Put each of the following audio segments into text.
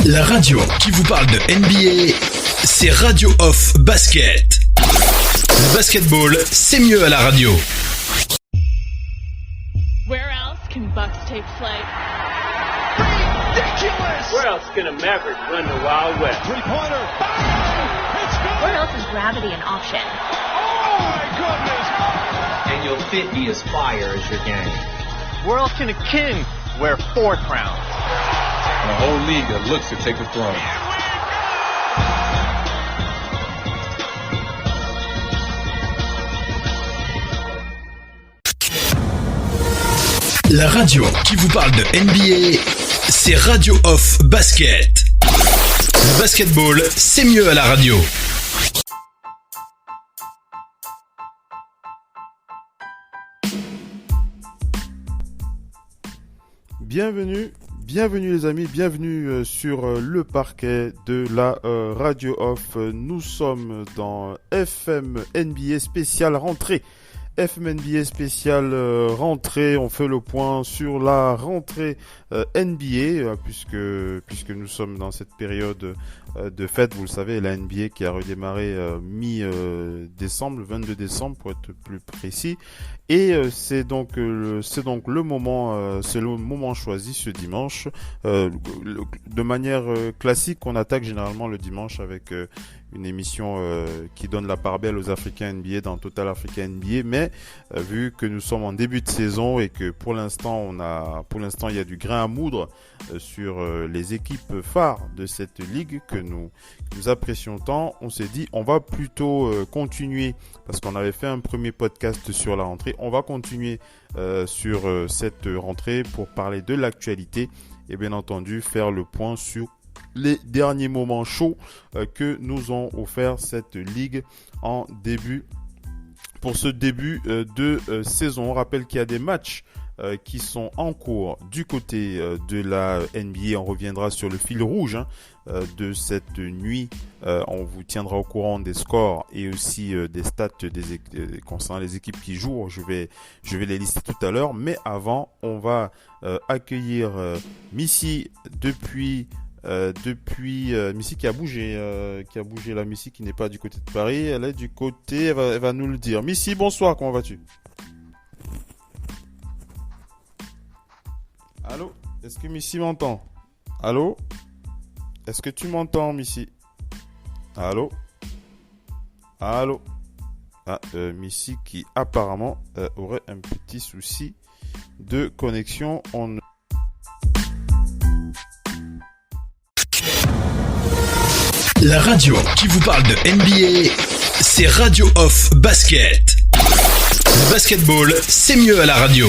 La radio qui vous parle de NBA, c'est Radio Off Basket. Le basketball, c'est mieux à la radio. Where else can Bucks take flight? Ridiculous! Where else can a Maverick run the Wild West? Three-pointer. Bang! It's good! Where else is gravity an option? Oh my goodness! And you'll fit me as fire as your gang. Where else can a king wear 4 crowns? And a whole league that looks to take the throne. La radio qui vous parle de NBA, c'est Radio Off Basket. Le basketball, c'est mieux à la radio. Bienvenue les amis, bienvenue sur le parquet de la Radio Off. Nous sommes dans FM NBA spécial rentrée. FM NBA spécial rentrée, on fait le point sur la rentrée NBA puisque nous sommes dans cette période de fête, vous le savez, la NBA qui a redémarré mi-décembre, le 22 décembre pour être plus précis, et c'est donc le moment choisi ce dimanche. De manière classique, on attaque généralement le dimanche avec une émission qui donne la part belle aux Africains NBA dans Total Africa NBA, mais vu que nous sommes en début de saison et que pour l'instant il y a du grain à moudre sur les équipes phares de cette ligue que nous apprécions tant, on s'est dit on va plutôt continuer, parce qu'on avait fait un premier podcast sur la rentrée, on va continuer sur cette rentrée pour parler de l'actualité et bien entendu faire le point sur les derniers moments chauds que nous ont offert cette ligue pour ce début de saison. On rappelle qu'il y a des matchs qui sont en cours du côté de la NBA. On reviendra sur le fil rouge de cette nuit. On vous tiendra au courant des scores et aussi des stats concernant les équipes qui jouent. Je vais les lister tout à l'heure. Mais avant, on va accueillir Missy depuis Missy qui a bougé la Missy qui n'est pas du côté de Paris, elle est du côté, elle va nous le dire. Missy, bonsoir, comment vas-tu? Allô? Est-ce que Missy m'entend? Allô? Est-ce que tu m'entends, Missy? Allô? Allô? Missy qui apparemment aurait un petit souci de connexion. La radio qui vous parle de NBA, c'est Radio Off Basket. Le basketball, c'est mieux à la radio.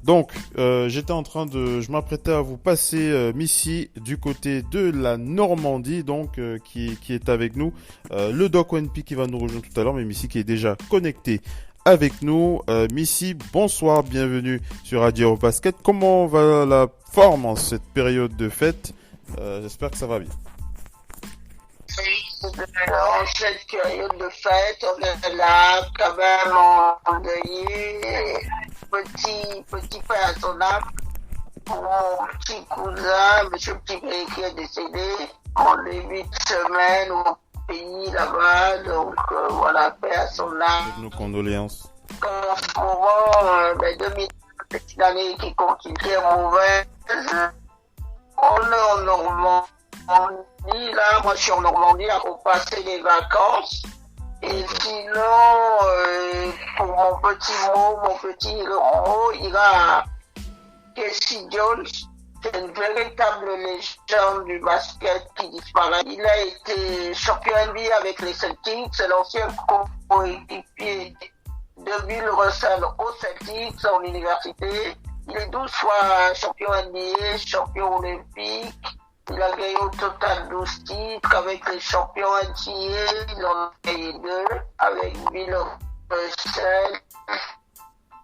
Donc, je m'apprêtais à vous passer Missy du côté de la Normandie, donc qui est avec nous. Le Doc ONP qui va nous rejoindre tout à l'heure, mais Missy qui est déjà connecté avec nous. Missy, bonsoir, bienvenue sur Radio Basket. Comment va la forme en cette période de fête? J'espère que ça va bien. En cette période de fête, on est là quand même endeuillé, petit peu à son âme. Mon petit cousin, monsieur Petit qui est décédé en début de semaine au pays là-bas, donc voilà, paix à son âme. Nos condoléances. En ce moment, 2000, c'est une année qui continue mauvaise. On est en Normandie, là, moi je suis en Normandie pour passer les vacances. Et sinon, pour mon petit héros, il a Casey Jones. C'est une véritable légende du basket qui disparaît. Il a été champion NBA avec les Celtics. C'est l'ancien coéquipier de Bill Russell aux Celtics en université. Il est 12 fois champion NBA, champion olympique. Il a gagné au total 12 titres avec les champions NCAA. Il en a gagné 2 avec Bill Russell.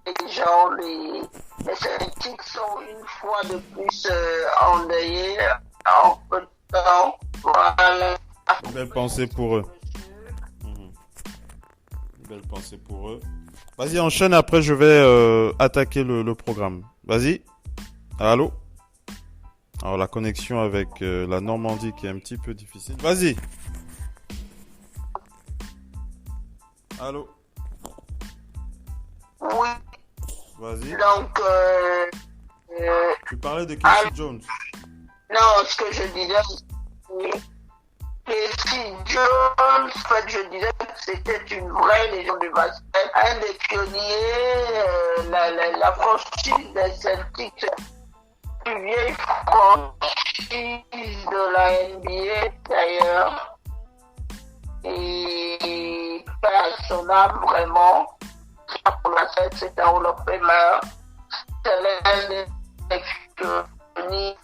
Les Celtics sont une fois de plus endeuillés en peu de temps. Voilà. Belle pensée pour eux. belle pensée pour eux. Vas-y, enchaîne, après je vais attaquer le programme. Vas-y. Allô? Alors la connexion avec la Normandie qui est un petit peu difficile. Vas-y. Allô? Oui. Vas-y. Donc, Tu parlais de Casey Jones. non, ce que je disais, Casey Jones, en fait, je disais que c'était une vraie légende du basket, un des pionniers, la franchise des Celtics, la plus vieille franchise de la NBA d'ailleurs, et paix son âme vraiment, pour la tête, c'est un Hall of Famer, c'est l'un des pionniers.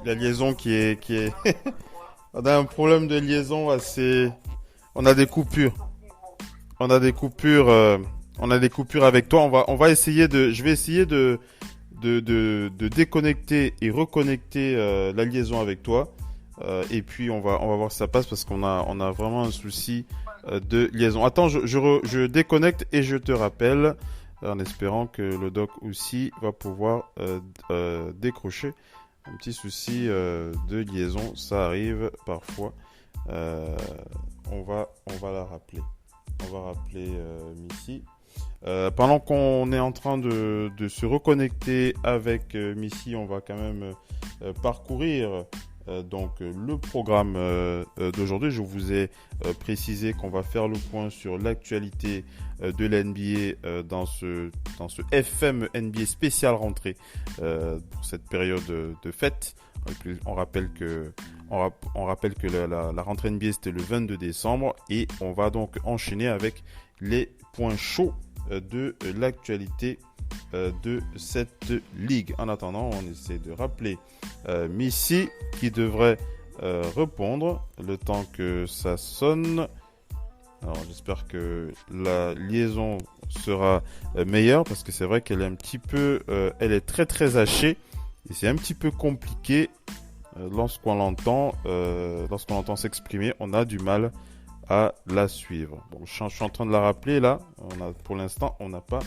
La liaison qui est... On a un problème de liaison assez... On a des coupures. On a des coupures avec toi. On va essayer de... Je vais essayer de déconnecter et reconnecter la liaison avec toi. Et puis on va voir si ça passe parce qu'on a vraiment un souci de liaison. Attends, je déconnecte et je te rappelle, en espérant que le doc aussi va pouvoir décrocher. Un petit souci de liaison, ça arrive parfois. On va la rappeler. On va rappeler Missy. Pendant qu'on est en train de se reconnecter avec Missy, on va quand même parcourir donc le programme d'aujourd'hui. Je vous ai précisé qu'on va faire le point sur l'actualité de la NBA dans ce FM NBA spécial rentrée pour cette période de fête. On rappelle que la rentrée NBA c'était le 22 décembre et on va donc enchaîner avec les points chauds de l'actualité de cette ligue. En attendant, on essaie de rappeler Missy qui devrait répondre le temps que ça sonne. Alors j'espère que la liaison sera meilleure parce que c'est vrai qu'elle est un petit peu, elle est très très hachée et c'est un petit peu compliqué lorsqu'on l'entend s'exprimer, on a du mal à la suivre. Bon, je suis en train de la rappeler là. Pour l'instant, on n'a pas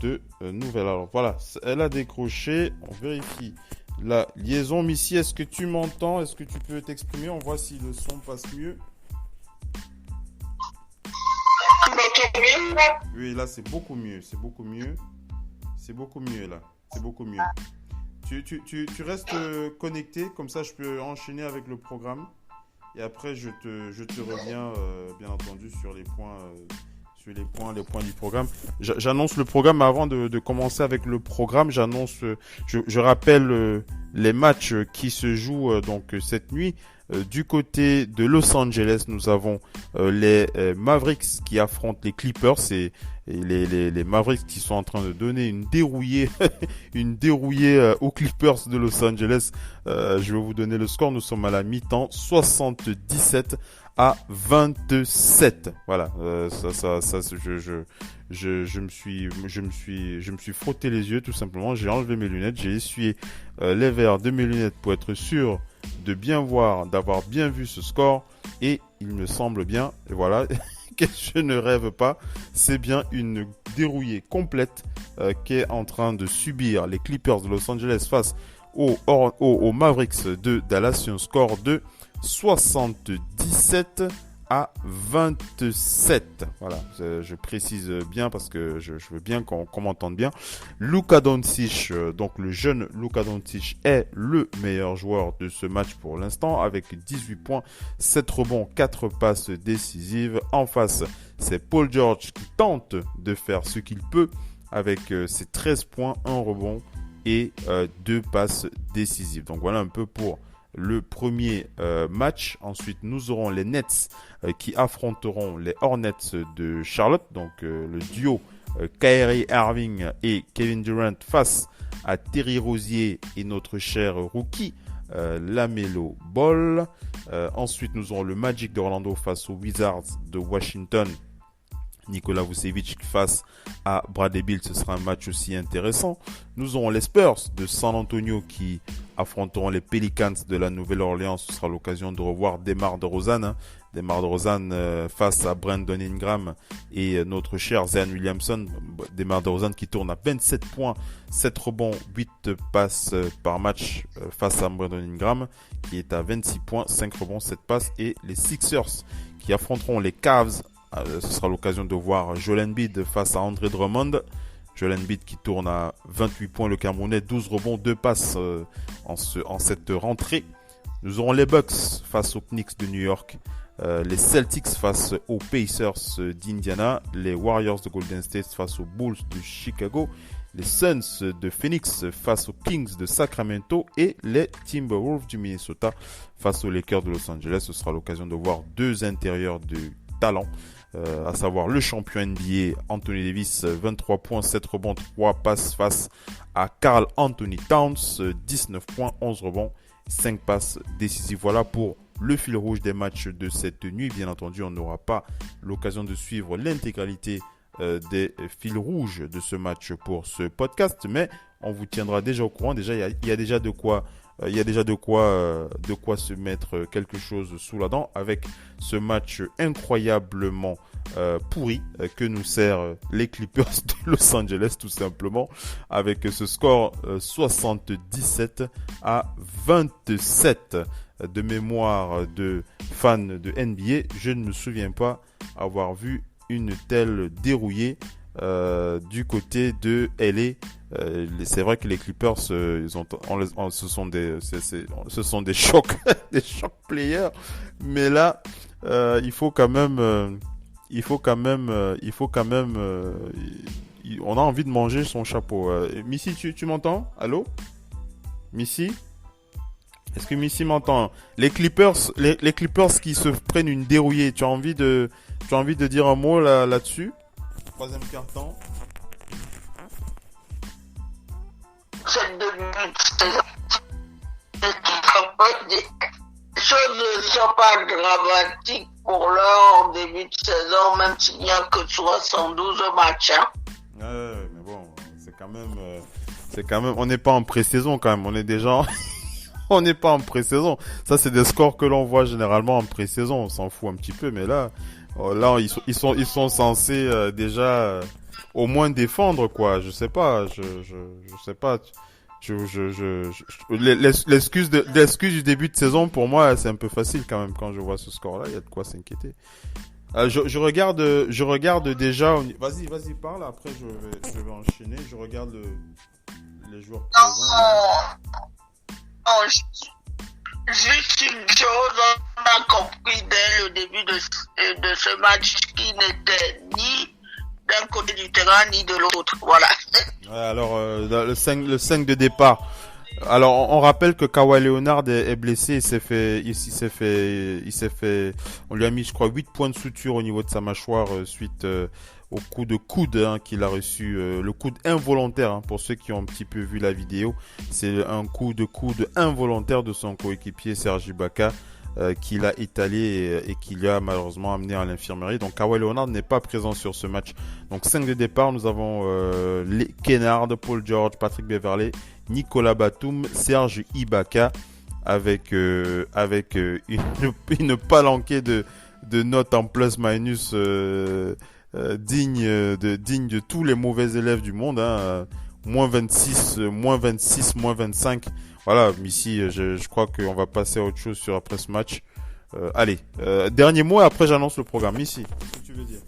de nouvelles. Alors voilà, elle a décroché. On vérifie la liaison. Missy, est-ce que tu m'entends? Est-ce que tu peux t'exprimer? On voit si le son passe mieux. Oui, là c'est beaucoup mieux. C'est beaucoup mieux là. C'est beaucoup mieux. Tu restes connecté, comme ça je peux enchaîner avec le programme. Et après, je te reviens, bien entendu, sur les points du programme. J'annonce le programme, mais avant de commencer avec le programme, je rappelle les matchs qui se jouent donc cette nuit. Du côté de Los Angeles, nous avons les Mavericks qui affrontent les Clippers et les Mavericks qui sont en train de donner une dérouillée aux Clippers de Los Angeles. Je vais vous donner le score. Nous sommes à la mi-temps, 77 à 27. Voilà, je me suis frotté les yeux tout simplement. J'ai enlevé mes lunettes, j'ai essuyé les verres de mes lunettes pour être sûr de bien voir, d'avoir bien vu ce score. Et il me semble bien, et voilà, que je ne rêve pas, c'est bien une dérouillée complète qu'est en train de subir les Clippers de Los Angeles face aux Mavericks de Dallas. Un score de 77 à 27. Voilà, je précise bien parce que je veux bien qu'on m'entende bien. Luka Doncic, donc le jeune Luka Doncic est le meilleur joueur de ce match pour l'instant avec 18 points, 7 rebonds, 4 passes décisives. En face, c'est Paul George qui tente de faire ce qu'il peut avec ses 13 points, 1 rebond et 2 passes décisives. Donc voilà un peu pour le premier match. Ensuite, nous aurons les Nets qui affronteront les Hornets de Charlotte. Donc, le duo Kyrie Irving et Kevin Durant face à Terry Rozier et notre cher rookie LaMelo Ball. Ensuite, nous aurons le Magic d'Orlando face aux Wizards de Washington. Nikola Vucevic face à Bradley Beal, ce sera un match aussi intéressant. Nous aurons les Spurs de San Antonio qui affronteront les Pelicans de la Nouvelle-Orléans. Ce sera l'occasion de revoir DeMar DeRozan. DeMar DeRozan face à Brandon Ingram et notre cher Zion Williamson. DeMar DeRozan qui tourne à 27 points, 7 rebonds, 8 passes par match face à Brandon Ingram qui est à 26 points, 5 rebonds, 7 passes. Et les Sixers qui affronteront les Cavs. Ce sera l'occasion de voir Joel Embiid face à Andre Drummond. Joel Embiid qui tourne à 28 points, le Camerounais, 12 rebonds, 2 passes en cette rentrée. Nous aurons les Bucks face aux Knicks de New York, les Celtics face aux Pacers d'Indiana, les Warriors de Golden State face aux Bulls de Chicago, les Suns de Phoenix face aux Kings de Sacramento et les Timberwolves du Minnesota face aux Lakers de Los Angeles. Ce sera l'occasion de voir deux intérieurs de talent, à savoir le champion NBA Anthony Davis, 23 points, 7 rebonds, 3 passes face à Karl Anthony Towns, 19 points, 11 rebonds, 5 passes décisives. Voilà pour le fil rouge des matchs de cette nuit. Bien entendu, on n'aura pas l'occasion de suivre l'intégralité des fils rouges de ce match pour ce podcast, mais on vous tiendra déjà au courant. Déjà, il y a déjà de quoi se mettre quelque chose sous la dent avec ce match incroyablement pourri que nous sert les Clippers de Los Angeles, tout simplement, avec ce score 77 à 27. De mémoire de fan de NBA, je ne me souviens pas avoir vu une telle dérouillée du côté de LA. C'est vrai que les Clippers, ce sont des chocs, des chocs players. Mais là, il faut quand même, on a envie de manger son chapeau. Missy, tu m'entends? Allô? Missy? Est-ce que Missy m'entend? Les Clippers qui se prennent une dérouillée. Tu as envie de dire un mot là-dessus? Troisième quart-temps. Cette demi-saison, les choses ne sont pas dramatiques pour leur début de saison, même s'il n'y a que 72 matchs. Mais bon, c'est quand même, on n'est pas en pré-saison quand même, on est déjà, on n'est pas en pré-saison. Ça, c'est des scores que l'on voit généralement en pré-saison, on s'en fout un petit peu, mais là, ils sont censés déjà au moins défendre, quoi. Je sais pas, je sais pas. L'excuse du début de saison, pour moi, c'est un peu facile quand même quand je vois ce score-là. Il y a de quoi s'inquiéter. Je regarde déjà. Vas-y, parle. Après, je vais enchaîner. Je regarde les joueurs présents. Juste une chose, on a compris dès le début de ce match qui n'était ni d'un côté du terrain ni de l'autre. Voilà. Alors, le 5 de départ. Alors, on rappelle que Kawhi Leonard est blessé. Il s'est fait, on lui a mis, je crois, 8 points de suture au niveau de sa mâchoire suite au coup de coude qu'il a reçu, le coude involontaire, pour ceux qui ont un petit peu vu la vidéo. C'est un coup de coude involontaire de son coéquipier Serge Ibaka qu'il a étalé et qu'il a malheureusement amené à l'infirmerie. Donc Kawhi Leonard n'est pas présent sur ce match. Donc 5 de départ, nous avons Kennard, Paul George, Patrick Beverley, Nicolas Batum, Serge Ibaka avec une palanquée de notes en plus-minus digne de tous les mauvais élèves du monde, moins 26, moins 26, moins 25. Voilà, Missy, je crois qu'on va passer à autre chose après ce match. Allez, dernier mot et après j'annonce le programme. Missy, qu'est-ce que tu veux dire?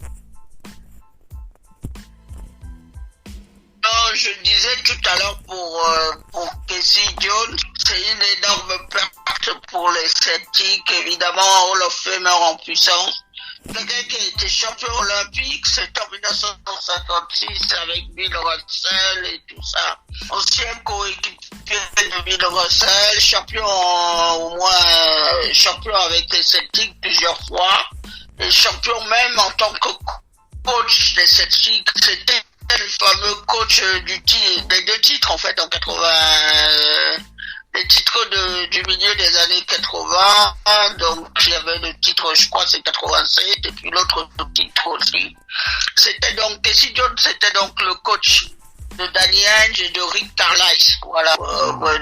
Non, je disais tout à l'heure pour Casey Jones, c'est une énorme perte pour les Celtics, évidemment Hall of Famer en puissance. Quelqu'un qui a été champion olympique, c'est en 1956 avec Bill Russell et tout ça. Ancien coéquipier de Bill Russell, champion avec les Celtics plusieurs fois, et champion même en tant que coach des Celtics. C'était le fameux coach des deux titres en fait en 80. Les titres du milieu des années 80, donc il y avait le titre, je crois c'est 87, et puis l'autre titre aussi. C'était donc, Casey Jones, c'était donc le coach de Danny Ainge et de Rick Carlisle, voilà,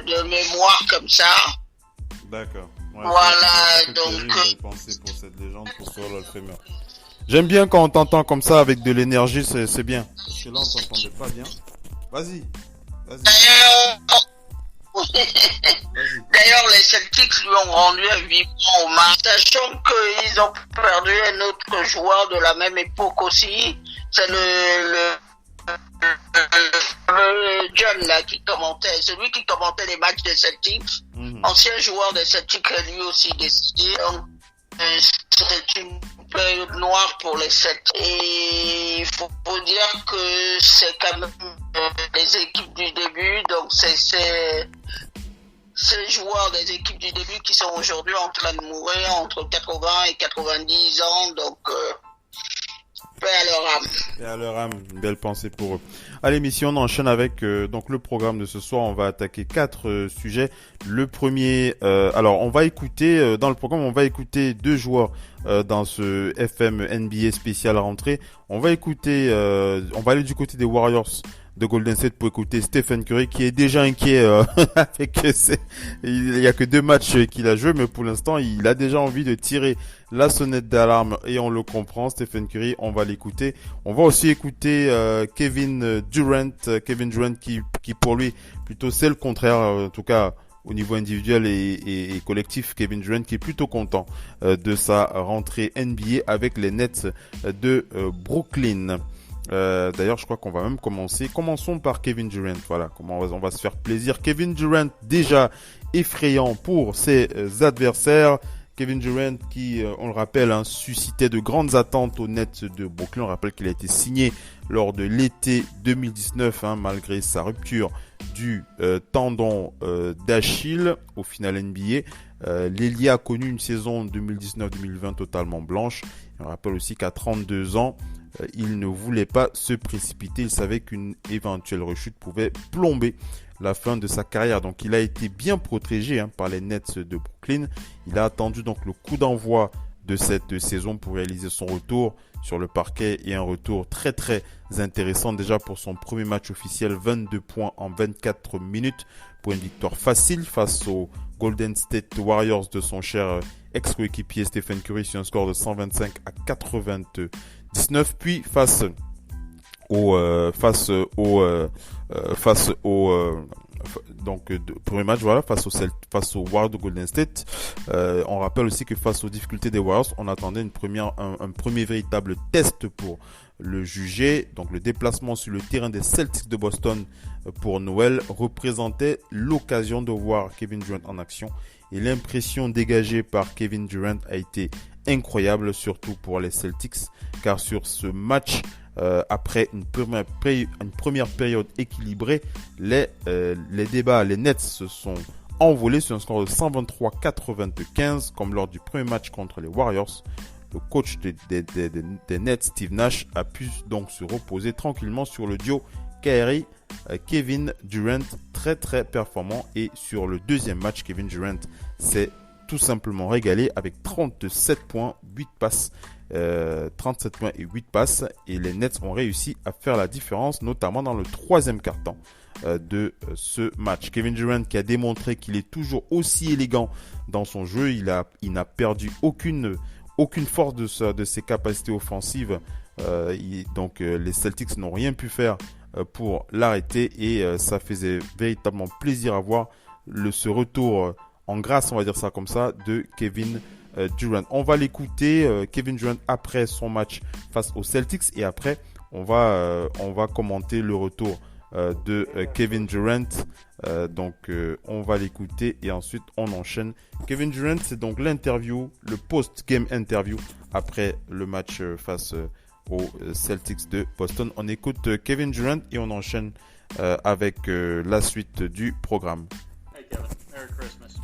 de mémoire comme ça. D'accord. Voilà, donc. Une belle pensée pour cette légende, pour ce Hall of Famer. J'aime bien quand on t'entend comme ça avec de l'énergie, c'est bien. Parce que là, on t'entendait pas bien. Vas-y. D'ailleurs, les Celtics lui ont rendu un vivant hommage, sachant qu'ils ont perdu un autre joueur de la même époque aussi. C'est le John là qui commentait, celui qui commentait les matchs des Celtics, ancien joueur des Celtics, lui aussi décédé. Donc, c'est une période noire pour les Celtics. Et il faut dire que c'est quand même les équipes du début, donc c'est ces joueurs des équipes du début qui sont aujourd'hui en train de mourir entre 80 et 90 ans, donc paix à leur âme. Paix à leur âme, une belle pensée pour eux. Allez, mission, on enchaîne avec donc le programme de ce soir. On va attaquer 4 sujets. Le premier, alors on va écouter dans le programme, on va écouter 2 joueurs dans ce FM NBA spécial rentrée. On va écouter, on va aller du côté des Warriors de Golden State pour écouter Stephen Curry qui est déjà inquiet avec il y a que 2 matchs qu'il a joué, mais pour l'instant il a déjà envie de tirer la sonnette d'alarme et on le comprend. Stephen Curry, on va l'écouter. On va aussi écouter Kevin Durant qui pour lui plutôt c'est le contraire, en tout cas au niveau individuel et collectif. Kevin Durant qui est plutôt content de sa rentrée NBA avec les Nets de Brooklyn. D'ailleurs, je crois qu'on va même commencer. Commençons par Kevin Durant. Voilà, comment on va se faire plaisir. Kevin Durant, déjà effrayant pour ses adversaires. Kevin Durant qui, on le rappelle, suscitait de grandes attentes aux Nets de Brooklyn. On rappelle qu'il a été signé lors de l'été 2019, malgré sa rupture du tendon d'Achille au final NBA. L'Elia a connu une saison 2019-2020 totalement blanche. On rappelle aussi qu'à 32 ans, il ne voulait pas se précipiter. Il savait qu'une éventuelle rechute pouvait plomber la fin de sa carrière. Donc il a été bien protégé par les Nets de Brooklyn. Il a attendu donc le coup d'envoi de cette saison pour réaliser son retour sur le parquet et un retour très très intéressant déjà pour son premier match officiel. 22 points en 24 minutes pour une victoire facile face aux Golden State Warriors de son cher ex-coéquipier Stephen Curry sur un score de 125 à 99. Puis face au premier match, voilà, face aux Warriors de Golden State. On rappelle aussi que face aux difficultés des Warriors, on attendait un premier véritable test pour le juger. Donc le déplacement sur le terrain des Celtics de Boston pour Noël représentait l'occasion de voir Kevin Durant en action. Et l'impression dégagée par Kevin Durant a été incroyable, surtout pour les Celtics, car sur ce match, après une première période équilibrée, les Nets se sont envolés sur un score de 123-95, comme lors du premier match contre les Warriors. Le coach des Nets, Steve Nash, a pu donc se reposer tranquillement sur le duo Kyrie Kevin Durant, très très performant. Et sur le deuxième match, Kevin Durant s'est tout simplement régalé avec 37 points, 8 passes. 37 points et 8 passes, et les Nets ont réussi à faire la différence, notamment dans le troisième quart-temps de ce match. Kevin Durant qui a démontré qu'il est toujours aussi élégant dans son jeu. Il n'a perdu aucune force de ses capacités offensives. Donc les Celtics n'ont rien pu faire pour l'arrêter, et ça faisait véritablement plaisir à voir ce retour en grâce, on va dire ça comme ça, de Kevin Durant. On va l'écouter, Kevin Durant, après son match face aux Celtics, et après on va commenter le retour de Kevin Durant. Donc on va l'écouter et ensuite on enchaîne. Kevin Durant, c'est donc l'interview, le post-game interview après le match face aux Celtics de Boston. On écoute Kevin Durant et on enchaîne avec la suite du programme. Hey Kevin, Merry Christmas.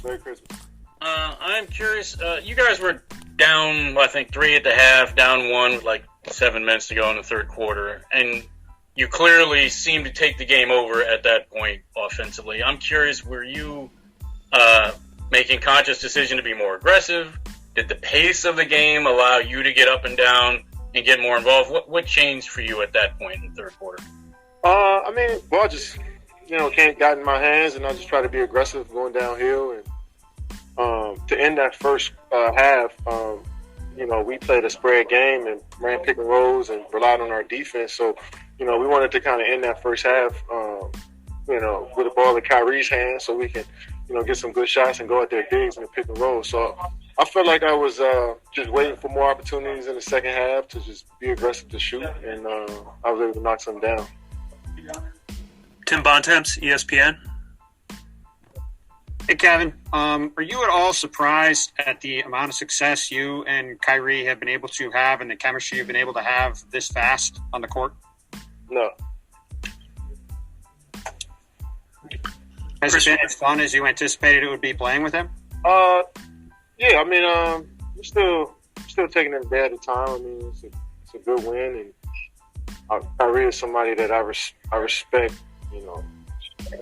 Merry Christmas. I'm curious, you guys were down, I think, 3 at the half, down 1 with like 7 minutes to go in the third quarter, and you clearly seemed to take the game over at that point offensively. I'm curious, were you making conscious decision to be more aggressive? Did the pace of the game allow you to get up and down and get more involved? What changed for you at that point in the third quarter? I mean, ball just, can't got in my hands, and I just try to be aggressive going downhill, and to end that first half, we played a spread game and ran pick and rolls and relied on our defense. So, we wanted to kind of end that first half, with the ball in Kyrie's hands so we can, get some good shots and go at their digs in the pick and roll. So I felt like I was just waiting for more opportunities in the second half to just be aggressive to shoot, and I was able to knock some down. Tim Bontemps, ESPN. Hey, Kevin, are you at all surprised at the amount of success you and Kyrie have been able to have and the chemistry you've been able to have this fast on the court? No. Has it been as fun as you anticipated it would be playing with him? Yeah, we're still taking it a day at a time. It's a good win, and Kyrie is somebody that I respect,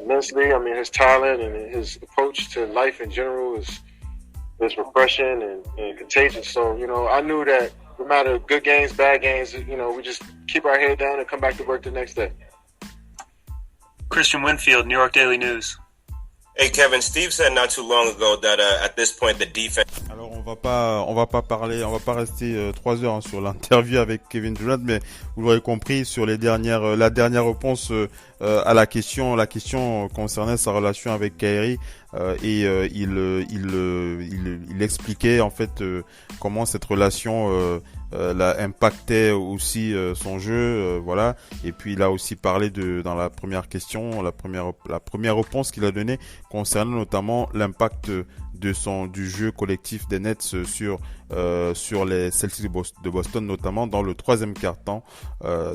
immensely. His talent and his approach to life in general is refreshing and contagious. So, I knew that no matter good games, bad games, we just keep our head down and come back to work the next day. Christian Winfield, New York Daily News. Hey Kevin, Steve said not too long ago that at this point the defense. Alors on va pas rester 3 heures sur l'interview avec Kevin Durant, mais vous l'aurez compris sur la dernière réponse à la question concernait sa relation avec Kyrie et il expliquait en fait comment cette relation impactait aussi son jeu, voilà. Et puis il a aussi parlé dans la première question, la première réponse qu'il a donnée concernant notamment l'impact du jeu collectif des Nets sur les Celtics de Boston, notamment dans le troisième quart-temps.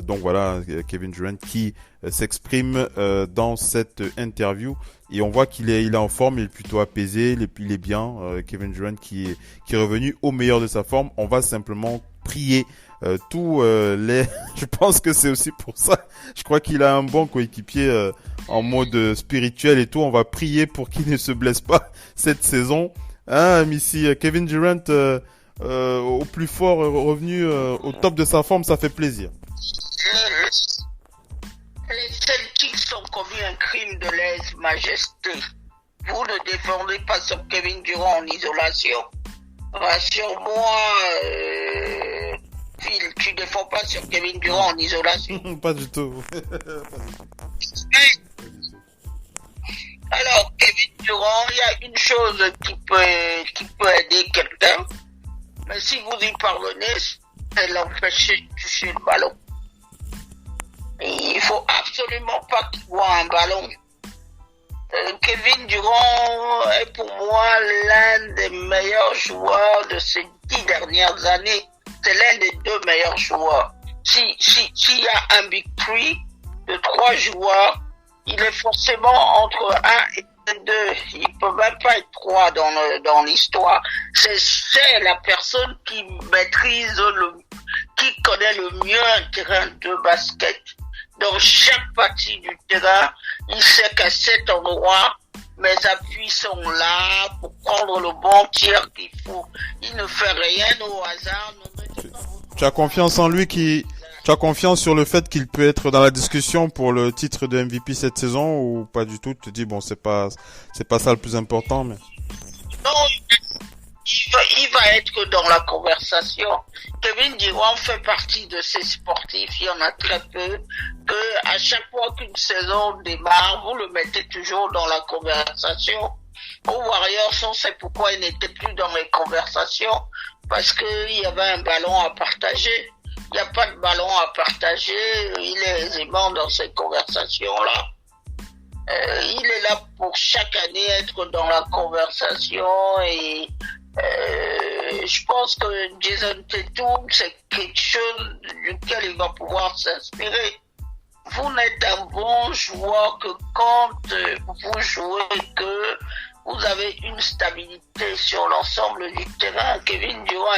Donc voilà, Kevin Durant qui s'exprime dans cette interview et on voit qu'il est en forme, il est plutôt apaisé, il est bien. Kevin Durant qui est revenu au meilleur de sa forme. On va simplement prier je pense que c'est aussi pour ça. Je crois qu'il a un bon coéquipier en mode spirituel et tout. On va prier pour qu'il ne se blesse pas cette saison. Missy, Kevin Durant au plus fort, revenu au top de sa forme, ça fait plaisir. Les Celtics ont commis un crime de lèse-majesté. Vous ne défendez pas sur Kevin Durant en isolation. Rassure-moi, Phil, tu défends pas sur Kevin Durant en isolation. Pas du tout. Alors, Kevin Durant, il y a une chose qui peut aider quelqu'un, mais si vous y parvenez, c'est l'empêcher de toucher le ballon. Et il faut absolument pas qu'il voit un ballon. Kevin Durant est pour moi l'un des meilleurs joueurs de ces 10 dernières années. C'est l'un des 2 meilleurs joueurs. S'il y a un big three de 3 joueurs, il est forcément entre 1 et 2. Il peut même pas être 3 dans l'histoire. C'est la personne qui maîtrise qui connaît le mieux un terrain de basket. Dans chaque partie du terrain, il sait qu'à cet endroit, mes appuis sont là pour prendre le bon tir qu'il faut. Il ne fait rien au hasard. Tu as confiance en lui tu as confiance sur le fait qu'il peut être dans la discussion pour le titre de MVP cette saison ou pas du tout? Tu te dis bon, c'est pas ça le plus important, mais. Non, il va être dans la conversation. Kevin Durant fait partie de ces sportifs, il y en a très peu, que à chaque fois qu'une saison démarre, vous le mettez toujours dans la conversation. Aux Warriors, on sait pourquoi il n'était plus dans les conversations, parce qu'il y avait un ballon à partager. Il n'y a pas de ballon à partager, il est aisément dans ces conversations-là. Il est là pour chaque année être dans la conversation et je pense que Jason Tatum, c'est quelque chose duquel il va pouvoir s'inspirer. Vous n'êtes un bon joueur que quand vous jouez, que vous avez une stabilité sur l'ensemble du terrain. Kevin Durant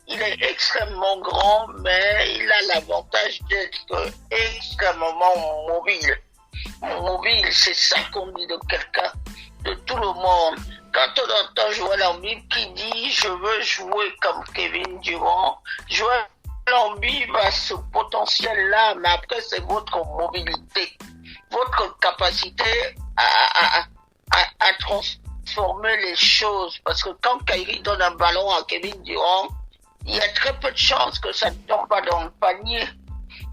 il est extrêmement grand, mais il a l'avantage d'être extrêmement mobile. Mobile, c'est ça qu'on dit de quelqu'un, de tout le monde. Quand on entend Joël Embiid qui dit « Je veux jouer comme Kevin Durant », Joël Embiid a ce potentiel-là, mais après c'est votre mobilité, votre capacité à transformer les choses. Parce que quand Kyrie donne un ballon à Kevin Durant, il y a très peu de chances que ça ne tombe pas dans le panier.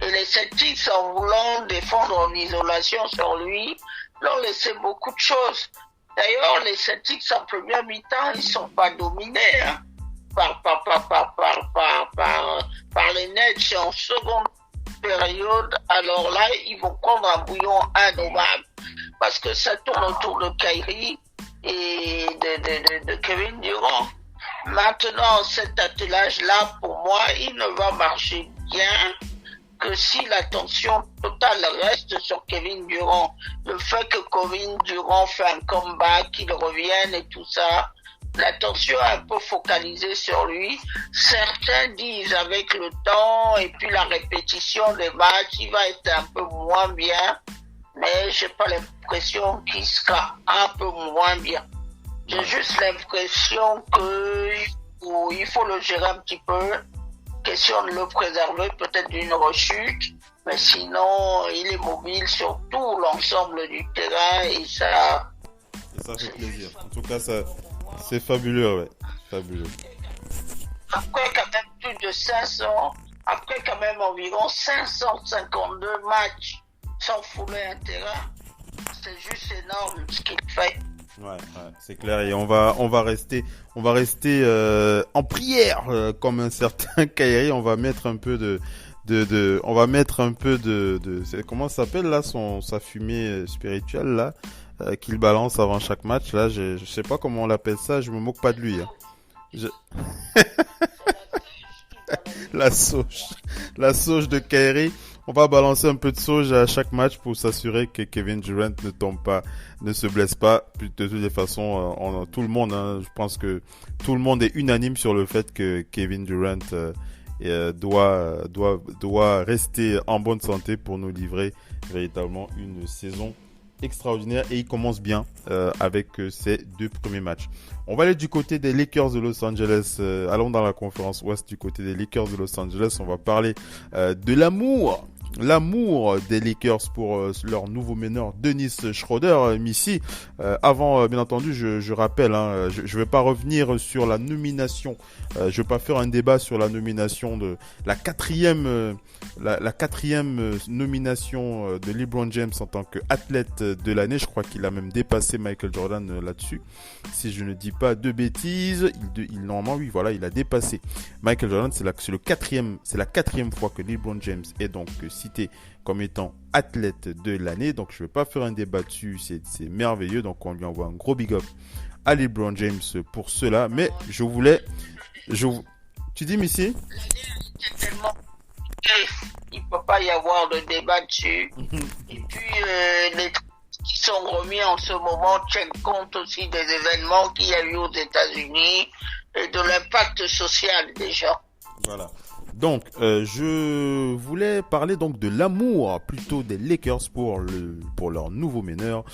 Et les Celtics, en voulant défendre en isolation sur lui, l'ont laissé beaucoup de choses. D'ailleurs, les Celtics en première mi-temps, ils sont pas dominés hein, par les Nets en seconde période. Alors là, ils vont prendre un bouillon innommable parce que ça tourne autour de Kyrie et de Kevin Durant. Maintenant, cet attelage-là, pour moi, il ne va marcher bien que si l'attention totale reste sur Kevin Durant. Le fait que Kevin Durant fait un comeback, qu'il revienne et tout ça, l'attention est un peu focalisée sur lui. Certains disent avec le temps et puis la répétition des matchs, il va être un peu moins bien, mais j'ai pas l'impression qu'il sera un peu moins bien. J'ai juste l'impression qu'il faut le gérer un petit peu. Question de le préserver peut-être d'une rechute, mais sinon il est mobile sur tout l'ensemble du terrain et ça fait plaisir. En tout cas, ça, c'est fabuleux, ouais. Fabuleux. Après quand même plus de 500, après quand même environ 552 matchs sans fouler un terrain, c'est juste énorme ce qu'il fait. Ouais, c'est clair et on va rester en prière comme un certain Kyrie. On va mettre un peu de comment ça s'appelle là sa fumée spirituelle là qu'il balance avant chaque match là. Je sais pas comment on l'appelle ça. Je me moque pas de lui. Hein. La sauge de Kyrie. On va balancer un peu de sauge à chaque match pour s'assurer que Kevin Durant ne tombe pas, ne se blesse pas. De toutes les façons, tout le monde, hein, je pense que tout le monde est unanime sur le fait que Kevin Durant doit rester en bonne santé pour nous livrer véritablement une saison extraordinaire et il commence bien avec ses 2 premiers matchs. On va aller du côté des Lakers de Los Angeles. Allons dans la conférence Ouest du côté des Lakers de Los Angeles. On va parler de l'amour des Lakers pour leur nouveau meneur Dennis Schroeder. Missy, avant bien entendu, je rappelle, hein, je vais pas revenir sur la nomination. Je vais pas faire un débat sur la nomination de la quatrième nomination de LeBron James en tant qu'athlète de l'année. Je crois qu'il a même dépassé Michael Jordan là-dessus. Si je ne dis pas de bêtises, normalement oui, voilà, il a dépassé Michael Jordan. C'est la quatrième fois que LeBron James est donc cité comme étant athlète de l'année. Donc je ne vais pas faire un débat dessus. C'est merveilleux. Donc on lui envoie un gros big up à LeBron James pour cela. Mais tu dis Missy? Il ne peut pas y avoir de débat dessus. Et puis, les trucs qui sont remis en ce moment tiennent compte aussi des événements qu'il y a eu aux États-Unis et de l'impact social déjà. Voilà. Donc, je voulais parler donc de l'amour plutôt des Lakers pour leur nouveau meneur,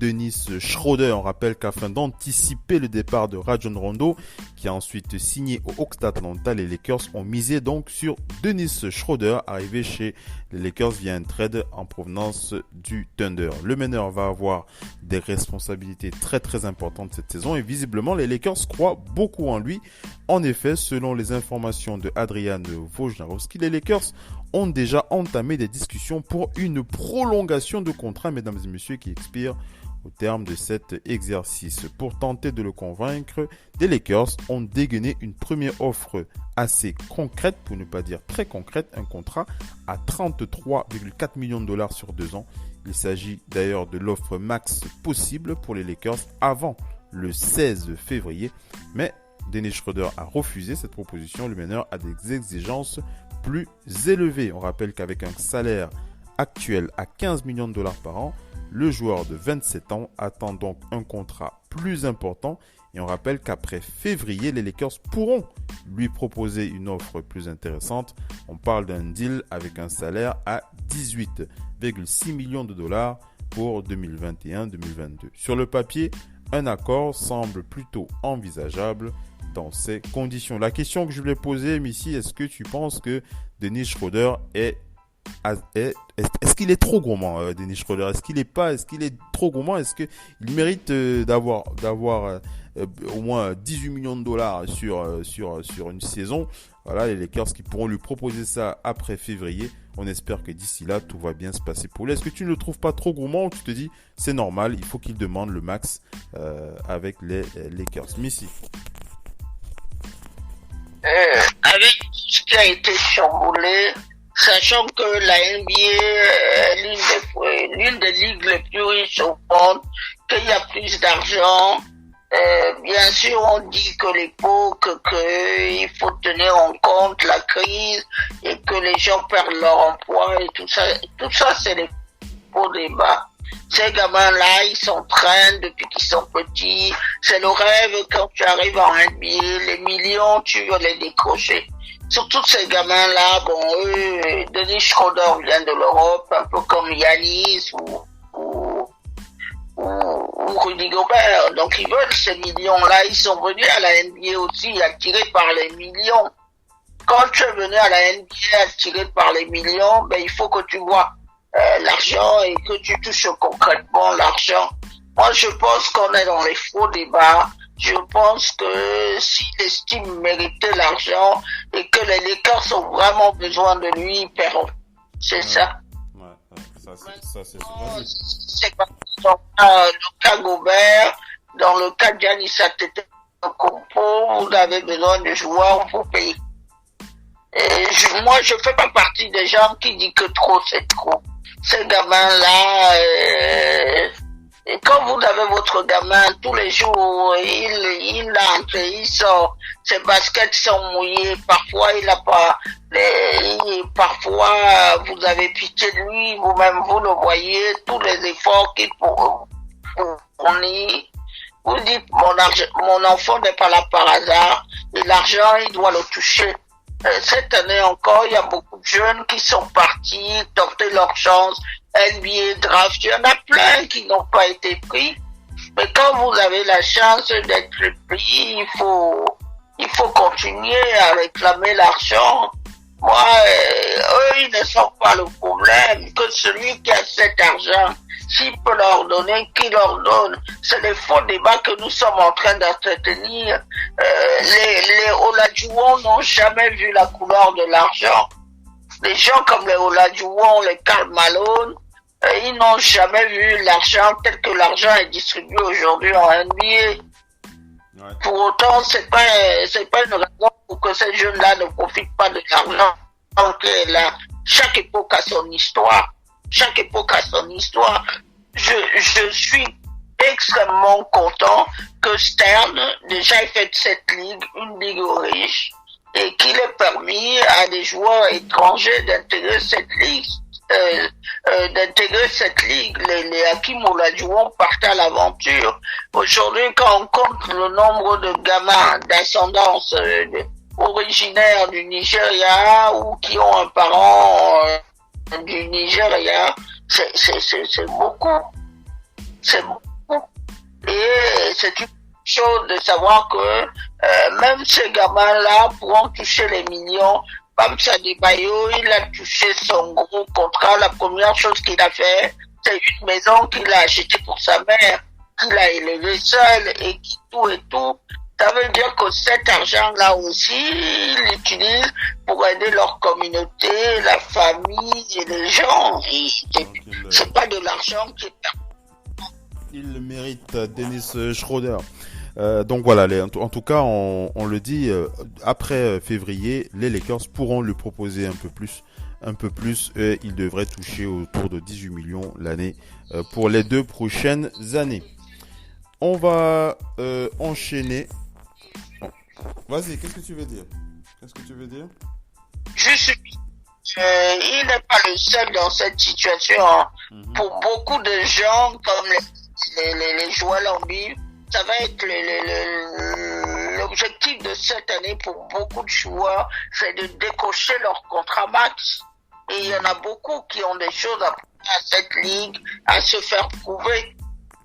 Dennis Schroeder. On rappelle qu'afin d'anticiper le départ de Rajon Rondo, qui a ensuite signé aux Hawks d'Atlanta, les Lakers ont misé donc sur Dennis Schroeder, arrivé chez les Lakers via un trade en provenance du Thunder. Le meneur va avoir des responsabilités très très importantes cette saison et visiblement les Lakers croient beaucoup en lui. En effet, selon les informations de Adrian Wojnarowski, les Lakers ont déjà entamé des discussions pour une prolongation de contrat, mesdames et messieurs, qui expire au terme de cet exercice. Pour tenter de le convaincre, les Lakers ont dégainé une première offre assez concrète, pour ne pas dire très concrète, un contrat à 33,4 millions de dollars sur 2 ans. Il s'agit d'ailleurs de l'offre max possible pour les Lakers avant le 16 février, mais Dennis Schroeder a refusé cette proposition. Le meneur a des exigences plus élevées. On rappelle qu'avec un salaire actuel à 15 millions de dollars par an, le joueur de 27 ans attend donc un contrat plus important. Et on rappelle qu'après février, les Lakers pourront lui proposer une offre plus intéressante. On parle d'un deal avec un salaire à 18,6 millions de dollars pour 2021-2022. Sur le papier, un accord semble plutôt envisageable dans ces conditions. La question que je voulais poser, Missy, est-ce que tu penses que Dennis Schroeder est-ce qu'il est trop gourmand, Dennis Schroeder? Est-ce qu'il est trop gourmand? Est-ce qu'il mérite d'avoir au moins 18 millions de dollars sur une saison? Voilà, les Lakers qui pourront lui proposer ça après février. On espère que d'ici là, tout va bien se passer pour lui. Est-ce que tu ne le trouves pas trop gourmand ou tu te dis, c'est normal, il faut qu'il demande le max avec les Lakers? Missy. Avec ce qui a été chamboulé, sachant que la NBA est l'une des ligues les plus riches au monde, qu'il y a plus d'argent, bien sûr, on dit que il faut tenir en compte la crise et que les gens perdent leur emploi et tout ça, c'est des faux débats. Ces gamins-là, ils s'entraînent depuis qu'ils sont petits. C'est le rêve quand tu arrives en NBA, les millions, tu veux les décrocher. Surtout ces gamins-là, eux, Dennis Schroeder vient de l'Europe, un peu comme Yanis ou Rudy Gobert. Donc ils veulent ces millions-là. Ils sont venus à la NBA aussi attirés par les millions. Quand tu es venu à la NBA attiré par les millions, il faut que tu vois l'argent et que tu touches concrètement l'argent. Moi, je pense qu'on est dans les faux débats. Je pense que s'il estime mériter l'argent et que les Lakers ont vraiment besoin de lui, ils paieront. C'est ça. Ça, c'est c'est pas dans le cas Gobert, dans le cas de Giannis Antetokounmpo, vous avez besoin de joueurs pour payer. Et moi, je fais pas partie des gens qui disent que trop, c'est trop. Ces gamins-là, et quand vous avez votre gamin, tous les jours, il entre, il sort, ses baskets sont mouillées, parfois il n'a pas, parfois vous avez pitié de lui, vous-même vous le voyez, tous les efforts qu'il fournit. Vous dites, mon enfant n'est pas là par hasard, et l'argent, il doit le toucher. Cette année encore, il y a beaucoup de jeunes qui sont partis tenter leur chance, NBA draft. Il y en a plein qui n'ont pas été pris. Mais quand vous avez la chance d'être pris, il faut continuer à réclamer l'argent. Moi, eux, ils ne sont pas le problème. Que celui qui a cet argent, s'il peut leur donner, qu'il leur donne. C'est les faux débats que nous sommes en train d'entretenir. Les Olajuwon n'ont jamais vu la couleur de l'argent. Les gens comme les Olajuwon, les Karl Malone, ils n'ont jamais vu l'argent tel que l'argent est distribué aujourd'hui en NBA. Ouais. Pour autant, c'est pas une raison pour que ces jeunes-là ne profitent pas de l'argent. Donc là, chaque époque a son histoire. Chaque époque a son histoire. Je suis extrêmement content que Stern déjà ait fait de cette ligue une ligue riche et qu'il ait permis à des joueurs étrangers d'intégrer cette ligue. Les Hakim Olajuwon partent à l'aventure. Aujourd'hui, quand on compte le nombre de gamins d'ascendance originaire du Nigeria ou qui ont un parent du Nigeria, c'est beaucoup. C'est beaucoup. Et c'est une chose de savoir que même ces gamins-là pourront toucher les millions. Bamsa Adebayo, il a touché son gros contrat. La première chose qu'il a fait, c'est une maison qu'il a achetée pour sa mère, qu'il a élevée seul et qui tout. Ça veut dire que cet argent-là aussi, ils l'utilisent pour aider leur communauté, la famille et les gens. C'est pas de l'argent qui est perdu. Il le mérite, Dennis Schroeder. Donc voilà, en tout cas, on le dit, après février, les Lakers pourront lui proposer un peu plus, et il devrait toucher autour de 18 millions l'année pour les 2 prochaines années. On va enchaîner. Vas-y, qu'est-ce que tu veux dire? Il n'est pas le seul dans cette situation. Pour beaucoup de gens, comme les joueurs Embiid, ça va être l'objectif de cette année pour beaucoup de joueurs, c'est de décocher leur contrat max. Et il y en a beaucoup qui ont des choses à prouver à cette ligue, à se faire prouver.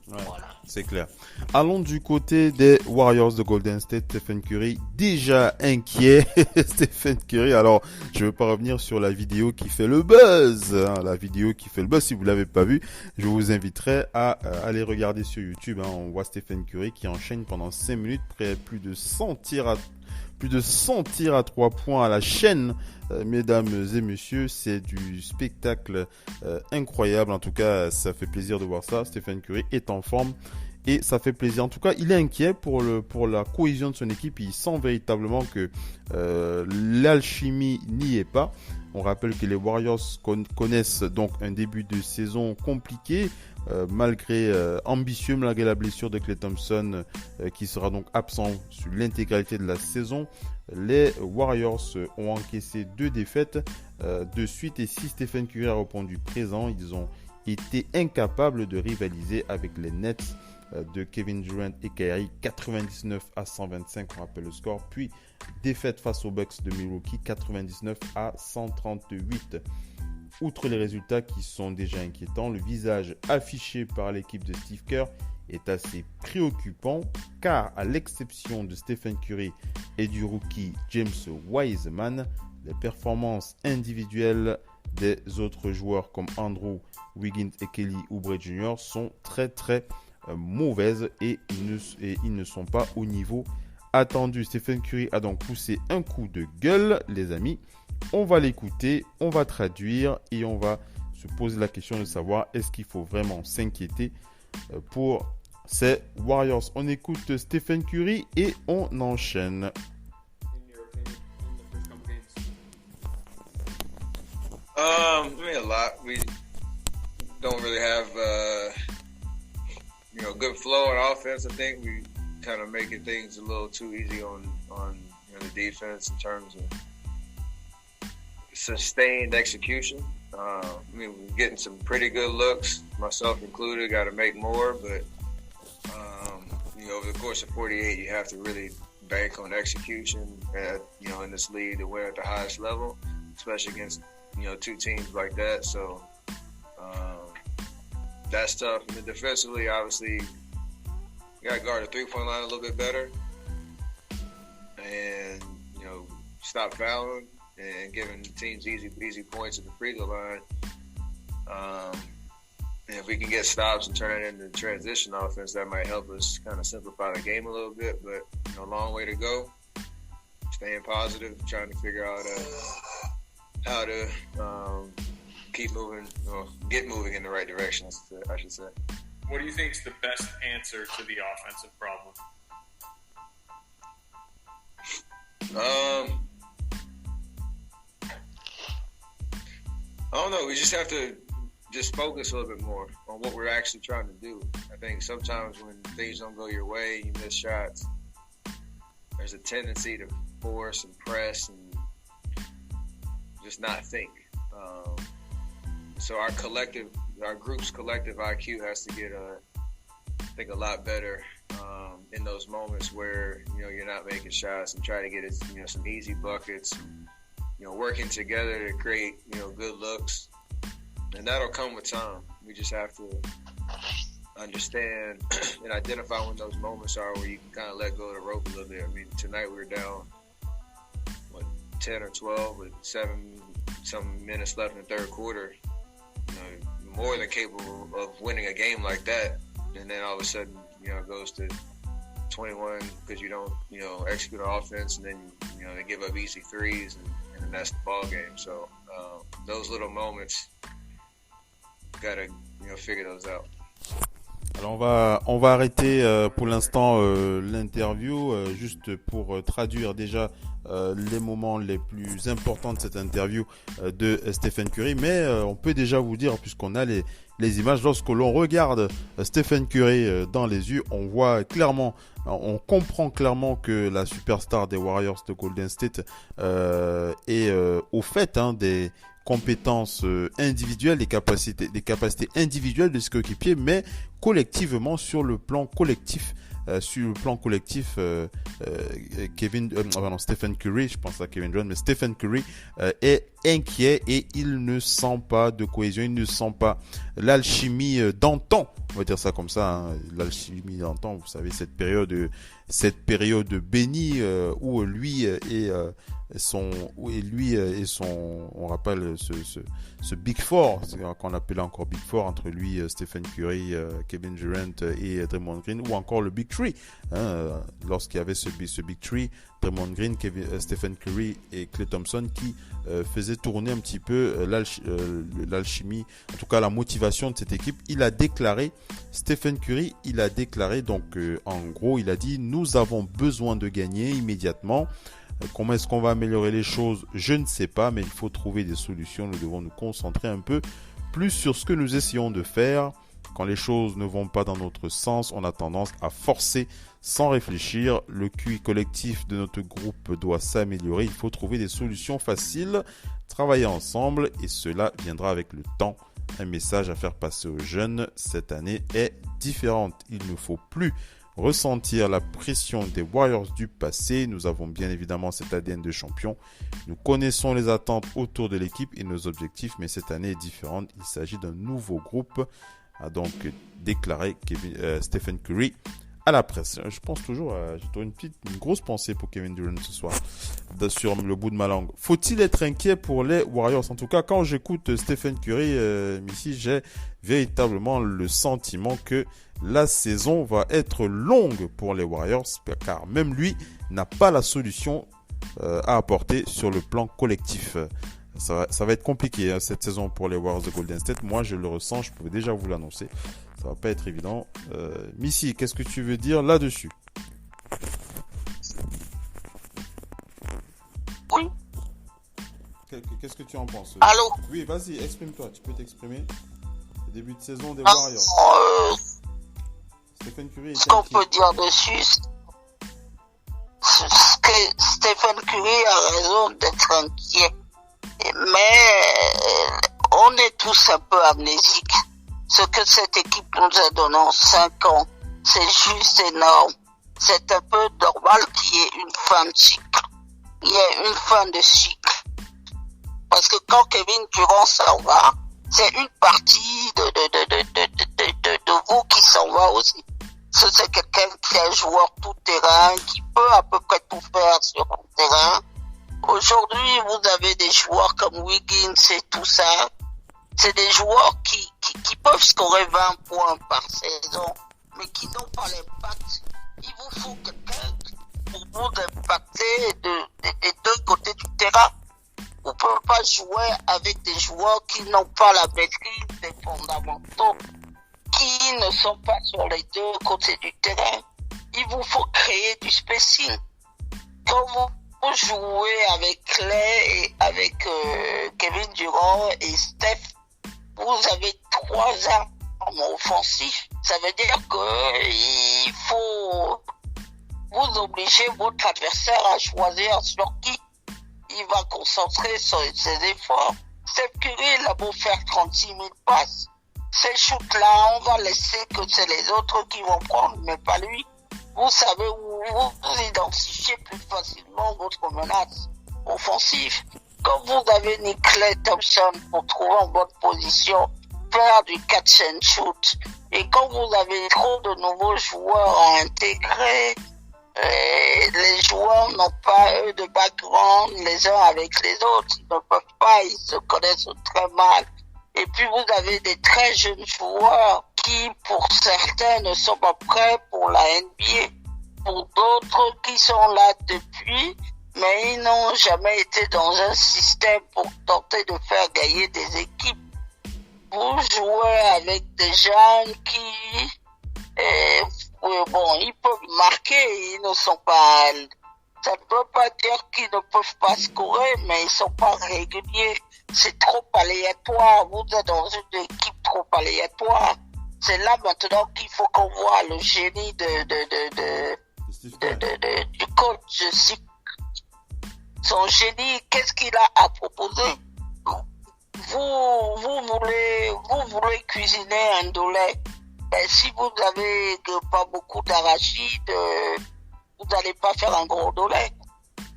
Ouais, voilà. C'est clair. Allons du côté des Warriors de Golden State. Stephen Curry, déjà inquiet. Stephen Curry, alors je ne veux pas revenir sur la vidéo qui fait le buzz. La vidéo qui fait le buzz, si vous ne l'avez pas vue, je vous inviterai à aller regarder sur YouTube. On voit Stephen Curry qui enchaîne pendant 5 minutes, plus de 100 tirs à 3 points à la chaîne. Mesdames et messieurs, c'est du spectacle incroyable. En tout cas, ça fait plaisir de voir ça. Stephen Curry est en forme et ça fait plaisir. En tout cas, il est inquiet pour la cohésion de son équipe. Il sent véritablement que l'alchimie n'y est pas. On rappelle que les Warriors connaissent donc un début de saison compliqué, ambitieux malgré la blessure de Klay Thompson qui sera donc absent sur l'intégralité de la saison. Les Warriors ont encaissé 2 défaites de suite et si Stephen Curry a répondu présent, ils ont été incapables de rivaliser avec les Nets de Kevin Durant et Kyrie, 99-125, on rappelle le score, puis défaite face aux Bucks de Milwaukee, 99-138. Outre les résultats qui sont déjà inquiétants, le visage affiché par l'équipe de Steve Kerr est assez préoccupant car à l'exception de Stephen Curry et du rookie James Wiseman, les performances individuelles des autres joueurs comme Andrew Wiggins et Kelly Oubre Jr. sont très mauvaises et ils ne sont pas au niveau attendu. Stephen Curry a donc poussé un coup de gueule, les amis. On va l'écouter, on va traduire et on va se poser la question de savoir est-ce qu'il faut vraiment s'inquiéter pour ces Warriors. On écoute Stephen Curry et on enchaîne. I mean, a lot. We don't really have, good flow on offense. I think we kind of making things a little too easy on the defense in terms of sustained execution. We're getting some pretty good looks, myself included. Got to make more, but over the course of 48, you have to really bank on execution. In this league to win at the highest level, especially against 2 teams like that. So that's tough. And then defensively, obviously, you got to guard the 3-point line a little bit better, and stop fouling and giving teams easy points at the free throw line. And if we can get stops and turn it into transition offense, that might help us kind of simplify the game a little bit. But a long way to go. Staying positive, trying to figure out how to keep moving, get moving in the right direction, I should say. What do you think is the best answer to the offensive problem? I don't know. We just have to focus a little bit more on what we're actually trying to do. I think sometimes when things don't go your way, you miss shots, there's a tendency to force and press and just not think. So our group's collective IQ has to get, a lot better in those moments where you're not making shots and try to get some easy buckets. Working together to create good looks, and that'll come with time. We just have to understand and identify when those moments are where you can kind of let go of the rope a little bit. I mean, tonight we were down 10 or 12 with 7 minutes left in the third quarter. More than capable of winning a game like that, and then all of a sudden it goes to 21 because you don't execute an offense, and then they give up easy threes and that's the ball game. So those little moments, gotta figure those out. Alors on va arrêter pour l'instant l'interview juste pour traduire déjà les moments les plus importants de cette interview de Stephen Curry, mais on peut déjà vous dire, puisqu'on a les images, lorsque l'on regarde Stephen Curry dans les yeux, on voit clairement, on comprend clairement que la superstar des Warriors de Golden State est au fait des compétences individuelles, des capacités individuelles de ses coéquipiers, mais collectivement sur le plan collectif. Stephen Curry, je pense à Kevin Durant, mais Stephen Curry est inquiet et il ne sent pas de cohésion, il ne sent pas l'alchimie d'antan on va dire ça comme ça, hein, l'alchimie d'antan, vous savez, cette période bénie où lui et son, on rappelle ce Big Four, qu'on appelait encore Big Four, entre lui, Stephen Curry, Kevin Durant et Draymond Green, ou encore le Big Three, hein, lorsqu'il y avait ce Big Three, Draymond Green, Stephen Curry et Klay Thompson, qui faisait tourner un petit peu l'alchimie, en tout cas la motivation de cette équipe. Stephen Curry, il a déclaré, donc en gros, il a dit: nous avons besoin de gagner immédiatement. Comment est-ce qu'on va améliorer les choses? Je ne sais pas, mais il faut trouver des solutions. Nous devons nous concentrer un peu plus sur ce que nous essayons de faire. Quand les choses ne vont pas dans notre sens, on a tendance à forcer sans réfléchir. Le QI collectif de notre groupe doit s'améliorer. Il faut trouver des solutions faciles, travailler ensemble, et cela viendra avec le temps. Un message à faire passer aux jeunes: cette année est différente. Il ne faut plus ressentir la pression des Warriors du passé. Nous avons bien évidemment cet ADN de champion. Nous connaissons les attentes autour de l'équipe et nos objectifs, mais cette année est différente. Il s'agit d'un nouveau groupe, a donc déclaré Stephen Curry à la presse. Je pense toujours, j'ai une grosse pensée pour Kevin Durant ce soir, sur le bout de ma langue. Faut-il être inquiet pour les Warriors? En tout cas, quand j'écoute Stephen Curry, ici, j'ai véritablement le sentiment que la saison va être longue pour les Warriors, car même lui n'a pas la solution à apporter sur le plan collectif. Ça va être compliqué, hein, cette saison pour les Warriors de Golden State. Moi, je le ressens, je pouvais déjà vous l'annoncer. Ça va pas être évident. Missy, qu'est-ce que tu veux dire là-dessus? Oui. Qu'est-ce que tu en penses? Allô? Oui, vas-y, exprime-toi. Tu peux t'exprimer. Le début de saison des Warriors. Stephen Curry. Ce qu'on peut dire dessus, c'est que Stephen Curry a raison d'être inquiet. Mais on est tous un peu amnésiques. Ce que cette équipe nous a donné en 5 ans, c'est juste énorme. C'est un peu normal qu'il y ait une fin de cycle. Il y a une fin de cycle. Parce que quand Kevin Durant s'en va, c'est une partie de vous qui s'en va aussi. C'est quelqu'un qui est un joueur tout terrain, qui peut à peu près tout faire sur le terrain. Aujourd'hui, vous avez des joueurs comme Wiggins et tout ça. C'est des joueurs qui peuvent scorer 20 points par saison, mais qui n'ont pas l'impact. Il vous faut quelqu'un pour vous impacter des deux côtés du terrain. Vous ne pouvez pas jouer avec des joueurs qui n'ont pas la maîtrise des fondamentaux, qui ne sont pas sur les deux côtés du terrain. Il vous faut créer du spacing. Quand vous jouez avec Klay et avec Kevin Durant et Steph, vous avez 3 armes offensives. Ça veut dire que il faut vous obliger votre adversaire à choisir sur qui il va concentrer ses efforts. Steph Curry, il a beau faire 36 000 passes. Ces shoots-là, on va laisser que c'est les autres qui vont prendre, mais pas lui. Vous savez où vous identifiez plus facilement votre menace offensive. Quand vous avez ni Klay Thompson pour trouver en bonne position, faire du catch and shoot, et quand vous avez trop de nouveaux joueurs à intégrer, les joueurs n'ont pas eux de background les uns avec les autres, ils ne peuvent pas, ils se connaissent très mal. Et puis vous avez des très jeunes joueurs qui, pour certains, ne sont pas prêts pour la NBA. Pour d'autres qui sont là depuis, mais ils n'ont jamais été dans un système pour tenter de faire gagner des équipes. Vous jouez avec des jeunes qui, ils peuvent marquer, ils ne sont pas, ça ne veut pas dire qu'ils ne peuvent pas scorer, mais ils ne sont pas réguliers. C'est trop aléatoire. Vous êtes dans une équipe trop aléatoire. C'est là maintenant qu'il faut qu'on voit le génie du coach. Son génie, qu'est-ce qu'il a à proposer? Vous voulez cuisiner un doulet. Ben, si vous n'avez pas beaucoup d'arachides, vous n'allez pas faire un gros doulet.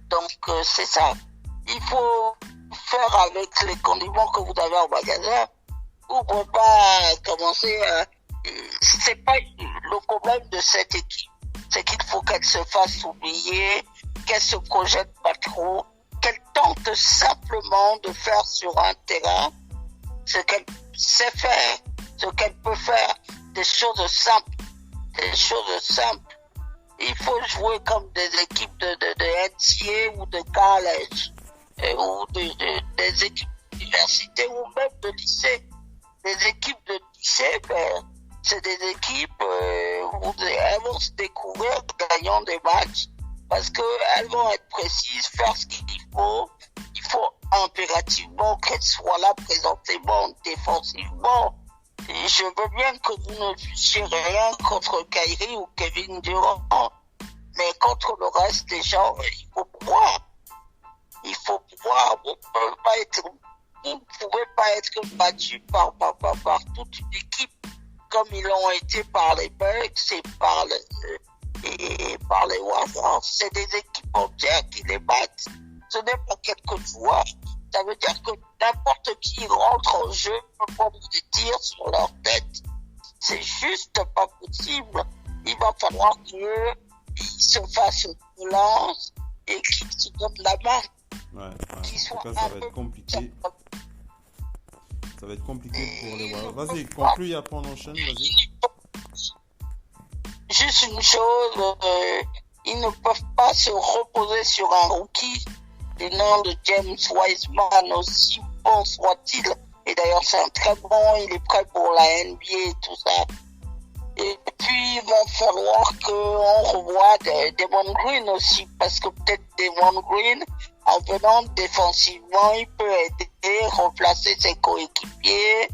Donc, c'est ça. Il faut faire avec les condiments que vous avez en magasin. Vous ne pouvez pas commencer c'est pas le problème de cette équipe. C'est qu'il faut qu'elle se fasse oublier, qu'elle se projette pas trop, qu'elle tente simplement de faire sur un terrain ce qu'elle sait faire, ce qu'elle peut faire, des choses simples. Il faut jouer comme des équipes de NCA ou de college, ou des équipes d'université ou même de lycée. Les équipes de lycée, c'est des équipes où elles vont se découvrir gagnant des matchs parce qu'elles vont être précises, faire ce qu'il faut. Il faut impérativement qu'elles soient là présentement, défensivement. Et je veux bien que vous ne puissiez rien contre Kyrie ou Kevin Durant, mais contre le reste des gens, il faut pouvoir. Vous ne pouvez pas être battu par toute une équipe comme ils l'ont été par les Bucks et par les Warriors. C'est des équipes entières qui les battent. Ce n'est pas quelques joueurs. Ça veut dire que n'importe qui rentre en jeu peut prendre des tirs sur leur tête. C'est juste pas possible. Il va falloir qu'ils se fassent une relance et qu'ils se donnent la main. En tout cas, ça va être compliqué. Ça va être compliqué pour les Warriors. Vas-y, conclue et après on enchaîne, vas-y. Juste une chose, ils ne peuvent pas se reposer sur un rookie du nom de James Wiseman, aussi bon soit-il. Et d'ailleurs, c'est un très bon, il est prêt pour la NBA et tout ça. Et puis, il va falloir qu'on revoie Devon Green aussi, parce que peut-être Devon Green, en venant défensivement, il peut aider, remplacer ses coéquipiers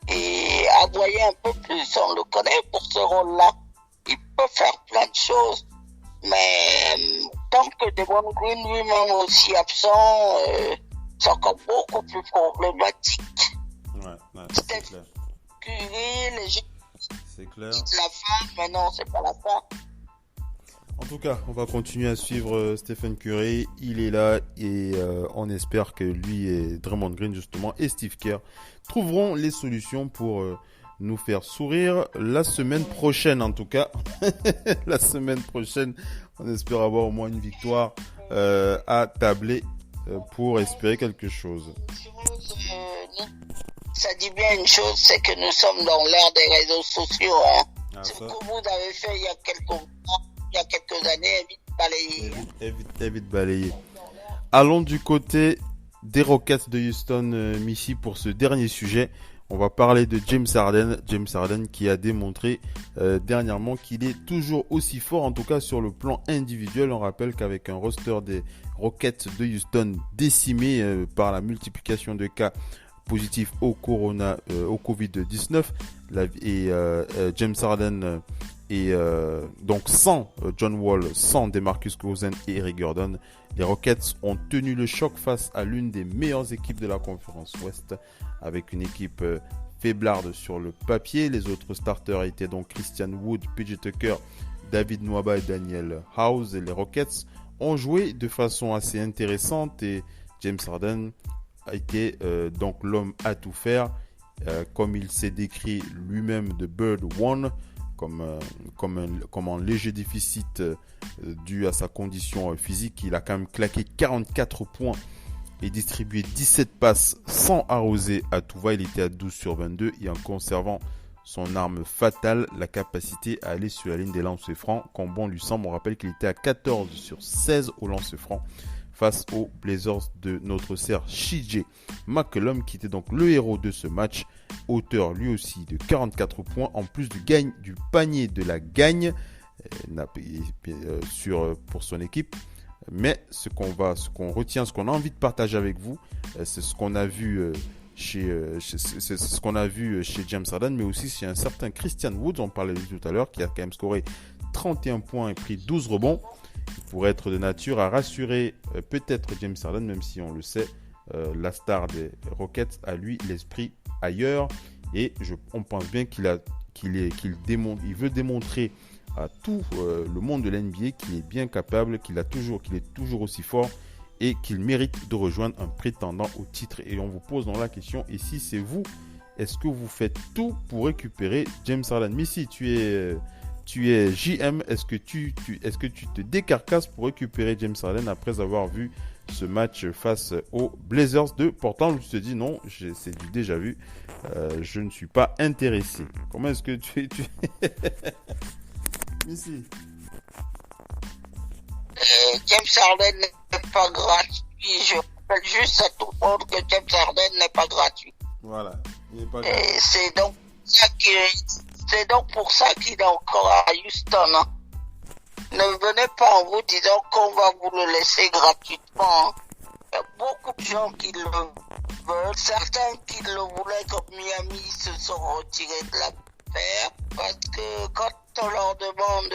et aboyer un peu plus. On le connaît pour ce rôle-là. Il peut faire plein de choses. Mais tant que Devon Green lui-même aussi absent, c'est encore beaucoup plus problématique. C'est clair. Curry, les gens c'est clair. disent la fin, mais non, c'est pas la fin. En tout cas, on va continuer à suivre Stephen Curry. Il est là et on espère que lui et Draymond Green justement et Steve Kerr trouveront les solutions pour nous faire sourire la semaine prochaine en tout cas. La semaine prochaine, on espère avoir au moins une victoire à tabler pour espérer quelque chose. Ça dit bien une chose, c'est que nous sommes dans l'ère des réseaux sociaux. Ce que vous avez fait il y a quelques années, Évite balayer. Allons du côté des Rockets de Houston, Missy, pour ce dernier sujet. On va parler de James Harden. James Harden qui a démontré dernièrement qu'il est toujours aussi fort, en tout cas sur le plan individuel. On rappelle qu'avec un roster des Rockets de Houston décimé par la multiplication de cas positifs au Covid-19, James Harden et donc sans John Wall, sans DeMarcus Cousins et Eric Gordon, les Rockets ont tenu le choc face à l'une des meilleures équipes de la conférence Ouest, avec une équipe faiblarde sur le papier. Les autres starters étaient donc Christian Wood, PJ Tucker, David Nwaba et Daniel House. Et les Rockets ont joué de façon assez intéressante et James Harden a été donc l'homme à tout faire, comme il s'est décrit lui-même de Bird One, comme un léger déficit dû à sa condition physique. Il a quand même claqué 44 points et distribué 17 passes sans arroser à tout va. Il était à 12 sur 22 et en conservant son arme fatale, la capacité à aller sur la ligne des lancers francs. Quand bon lui semble, on rappelle qu'il était à 14 sur 16 au lancer franc face aux Blazers de notre cher CJ McCollum, qui était donc le héros de ce match, auteur lui aussi de 44 points, en plus du panier de la gagne pour son équipe. Mais ce qu'on retient, ce qu'on a envie de partager avec vous, c'est ce qu'on a vu chez James Harden, mais aussi chez un certain Christian Wood, on parlait tout à l'heure, qui a quand même scoré 31 points et pris 12 rebonds. Il pourrait être de nature à rassurer peut-être James Harden, même si on le sait, la star des Rockets a lui l'esprit ailleurs, et on pense bien qu'il veut démontrer à tout le monde de l'NBA qu'il est bien capable, qu'il est toujours aussi fort et qu'il mérite de rejoindre un prétendant au titre. Et on vous pose dans la question, et si c'est vous, est-ce que vous faites tout pour récupérer James Harden? Missy, tu es JM, est-ce que tu te décarcasses pour récupérer James Harden après avoir vu ce match face aux Blazers de Portland? Je te dis non, c'est du déjà vu, je ne suis pas intéressé. Comment est-ce que tu Missy? James Harden n'est pas gratuit. Je rappelle juste à tout le monde que James Harden n'est pas gratuit. Voilà, il n'est pas gratuit. Et c'est donc pour ça qu'il est encore à Houston. Hein. Ne venez pas en vous disant qu'on va vous le laisser gratuitement. Il y a beaucoup de gens qui le veulent. Certains qui le voulaient comme Miami se sont retirés de l'affaire parce que quand on leur demande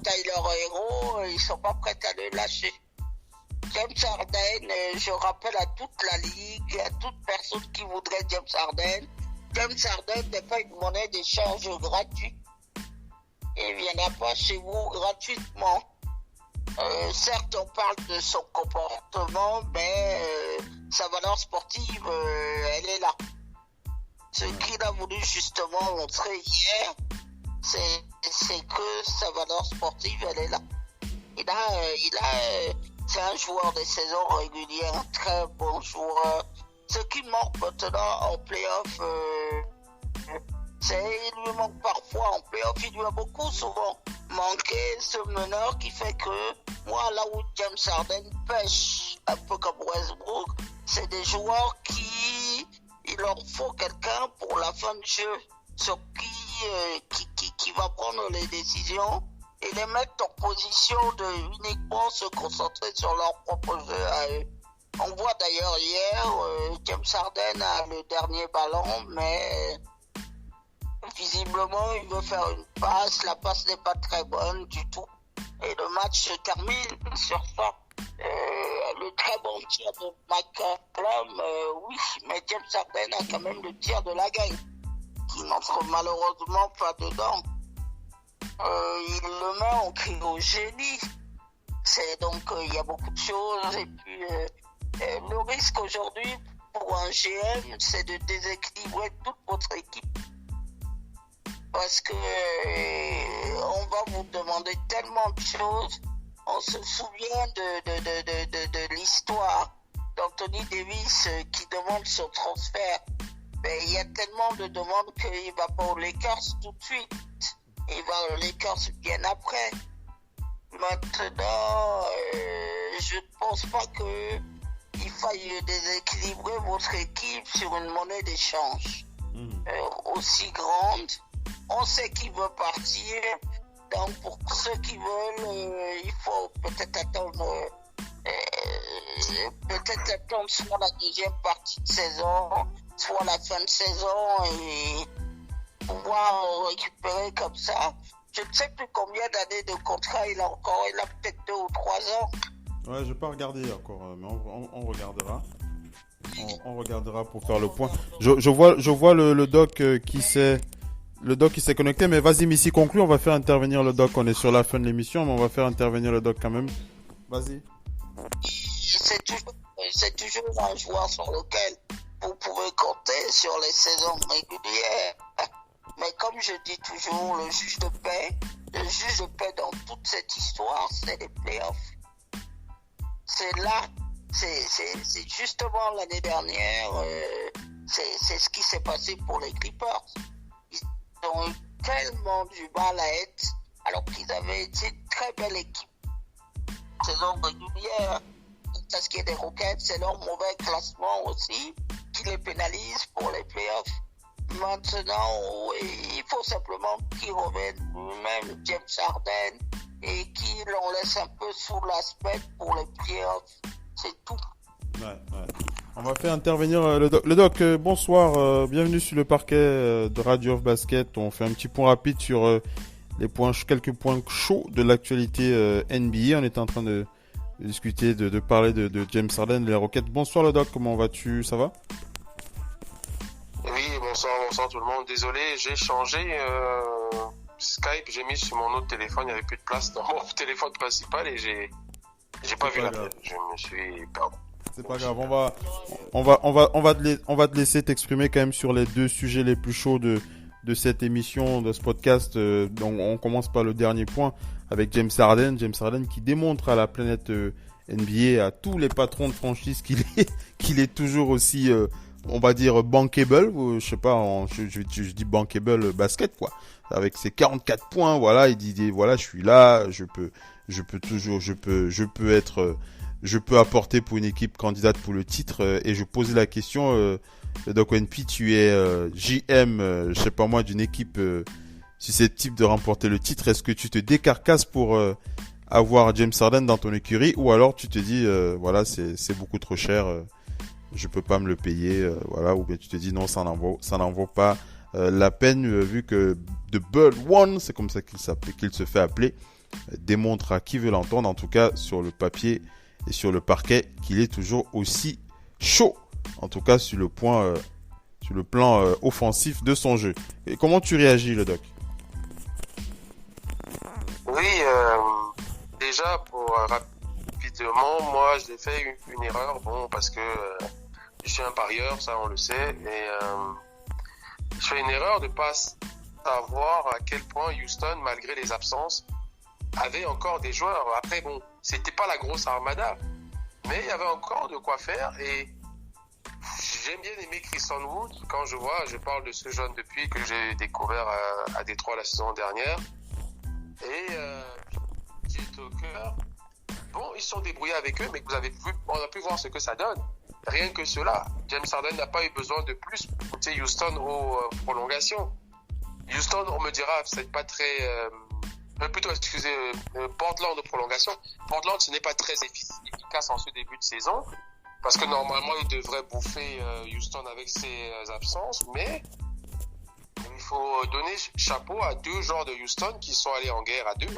Tyler Hero, ils sont pas prêts à le lâcher. James Harden, je rappelle à toute la ligue, à toute personne qui voudrait James Harden n'est pas une monnaie d'échange gratuite. Il ne viendra pas chez vous gratuitement. Certes, on parle de son comportement, mais sa valeur sportive, elle est là. Ce qu'il a voulu justement montrer hier, c'est que sa valeur sportive, elle est là. C'est un joueur de saison régulière, un très bon joueur. Ce qui manque maintenant en play-off, il lui manque parfois en play-off, il lui a beaucoup souvent manqué ce meneur qui fait que moi, là où James Harden pêche, un peu comme Westbrook, c'est des joueurs il leur faut quelqu'un pour la fin de jeu, sur qui va prendre les décisions et les mettre en position de uniquement se concentrer sur leur propre jeu à eux. On voit d'ailleurs hier, James Harden a le dernier ballon, mais visiblement il veut faire une passe, la passe n'est pas très bonne du tout. Et le match se termine sur ça. Le très bon tir de McCollum, oui, mais James Harden a quand même le tir de la gagne, qui n'entre malheureusement pas dedans. Il le met en cryogénie. C'est donc il y a beaucoup de choses et puis le risque aujourd'hui pour un GM, c'est de déséquilibrer toute votre équipe. Parce que on va vous demander tellement de choses. On se souvient de l'histoire d'Anthony Davis qui demande son transfert. Mais il y a tellement de demandes qu'il ne va pas aux Lakers tout de suite. Il va aux Lakers bien après. Maintenant, je ne pense pas qu'il faille déséquilibrer votre équipe sur une monnaie d'échange aussi grande. On sait qu'il veut partir. Donc, pour ceux qui veulent, il faut peut-être attendre soit la deuxième partie de saison, soit la fin de saison et pouvoir récupérer comme ça. Je ne sais plus combien d'années de contrat il a encore. Il a peut-être 2 ou 3 ans. Ouais, je n'ai pas regardé encore, mais on regardera. On regardera pour faire le point. Je vois le doc qui s'est... Le doc qui s'est connecté, mais vas-y Missy, conclue, on va faire intervenir le doc. On est sur la fin de l'émission, mais on va faire intervenir le doc quand même. Vas-y. C'est toujours un joueur sur lequel vous pouvez compter sur les saisons régulières. Mais comme je dis toujours, le juge de paix dans toute cette histoire, c'est les playoffs. C'est là, c'est justement l'année dernière, c'est ce qui s'est passé pour les Clippers. Ils ont eu tellement du mal à être, alors qu'ils avaient été une très belle équipe. Saison régulière, parce qu'il y a des Rockets, c'est leur mauvais classement aussi qui les pénalise pour les playoffs. Maintenant, il faut simplement qu'ils reviennent lui-même, James Harden, et qu'il en laisse un peu sous l'aspect pour les playoffs. C'est tout. Ouais. On va faire intervenir le doc. Bonsoir, bienvenue sur le parquet de Radio of Basket. On fait un petit point rapide sur quelques points chauds de l'actualité NBA. On est en train de discuter, de parler de James Harden, les Rockets. Bonsoir le doc, comment vas-tu? Ça va? Oui, bonsoir tout le monde. Désolé, j'ai changé Skype, j'ai mis sur mon autre téléphone, il n'y avait plus de place dans mon téléphone principal et j'ai pas vu l'appel. Je me suis perdu. C'est pas grave, on va te laisser t'exprimer quand même sur les deux sujets les plus chauds de cette émission, de ce podcast. Donc on commence par le dernier point avec James Harden qui démontre à la planète NBA, à tous les patrons de franchise qu'il est toujours aussi, on va dire, bankable, je sais pas, je dis bankable basket, quoi. Avec ses 44 points, voilà, il dit, voilà, je suis là, je peux apporter pour une équipe candidate pour le titre, et je posais la question, Doc ONP, tu es JM, je sais pas moi, d'une équipe susceptible de remporter le titre, est-ce que tu te décarcasses pour avoir James Harden dans ton écurie, ou alors tu te dis voilà, c'est beaucoup trop cher, je peux pas me le payer, voilà, ou bien tu te dis non, ça n'en vaut pas la peine, vu que The Bird One, c'est comme ça qu'il se fait appeler, démontre à qui veut l'entendre, en tout cas sur le papier et sur le parquet, qu'il est toujours aussi chaud, en tout cas sur le plan offensif de son jeu. Et comment tu réagis, le Doc? Oui, déjà, pour rapidement, moi, j'ai fait une erreur, parce que je suis un parieur, ça on le sait, et je fais une erreur de pas savoir à quel point Houston, malgré les absences, avait encore des joueurs. Après, c'était pas la grosse armada, mais il y avait encore de quoi faire, et j'aime bien aimer Christian Wood. Quand je parle de ce jeune depuis que j'ai découvert à Détroit la saison dernière, et Jay Tucker, ils se sont débrouillés avec eux, mais on a pu voir ce que ça donne. Rien que cela, James Harden n'a pas eu besoin de plus pour pousser Houston aux prolongations. Houston, on me dira, c'est pas très... Portland de prolongation. Portland, ce n'est pas très efficace en ce début de saison, parce que normalement, il devrait bouffer Houston avec ses absences, mais il faut donner chapeau à deux joueurs de Houston qui sont allés en guerre à deux.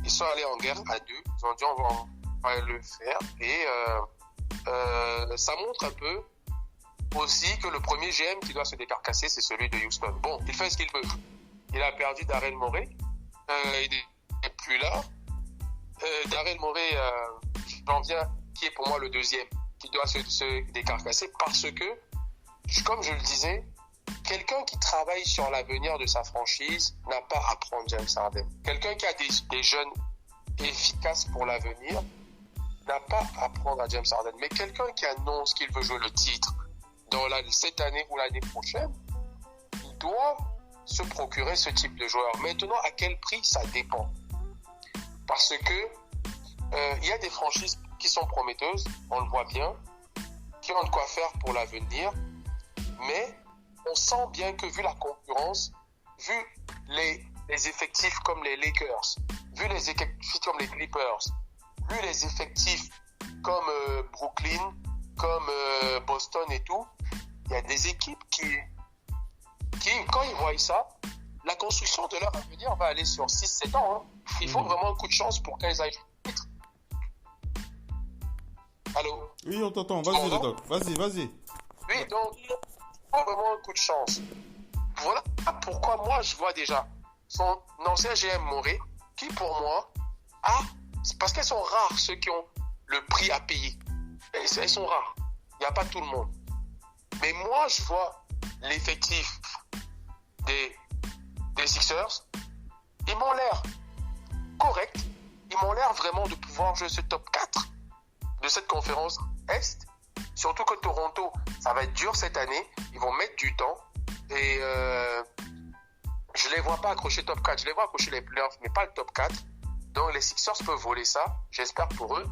Ils sont allés en guerre à deux. Ils ont dit, on va le faire. Et ça montre un peu aussi que le premier GM qui doit se décarcasser, c'est celui de Houston. Il fait ce qu'il peut. Il a perdu Daryl Morey. Il n'est plus là. Daryl Morey, j'en viens, qui est pour moi le deuxième, qui doit se décarcasser, parce que, comme je le disais, quelqu'un qui travaille sur l'avenir de sa franchise n'a pas à prendre James Harden. Quelqu'un qui a des jeunes efficaces pour l'avenir n'a pas à prendre à James Harden. Mais quelqu'un qui annonce qu'il veut jouer le titre dans cette année ou l'année prochaine, il doit se procurer ce type de joueur. Maintenant, à quel prix, ça dépend. Parce que il y a des franchises qui sont prometteuses, on le voit bien, qui ont de quoi faire pour l'avenir, mais on sent bien que vu la concurrence, vu les effectifs comme les Lakers, vu les effectifs comme les Clippers, vu les effectifs comme Brooklyn, comme Boston et tout, il y a des équipes qui, quand ils voient ça, la construction de leur avenir va aller sur 6-7 ans. Il faut vraiment un coup de chance pour qu'ils aillent. Allô? Oui, on t'entend. Vas-y, le Doc. Vas-y. Oui, donc, il faut vraiment un coup de chance. Voilà pourquoi moi, je vois déjà son ancien GM Morey, qui pour moi c'est parce qu'elles sont rares ceux qui ont le prix à payer. Elles sont rares. Il n'y a pas tout le monde. Mais moi, je vois l'effectif des Sixers. Ils m'ont l'air corrects. Ils m'ont l'air vraiment de pouvoir jouer ce top 4 de cette conférence Est. Surtout que Toronto, ça va être dur cette année. Ils vont mettre du temps. Et je ne les vois pas accrocher top 4. Je les vois accrocher les playoffs, mais pas le top 4. Donc les Sixers peuvent voler ça. J'espère pour eux.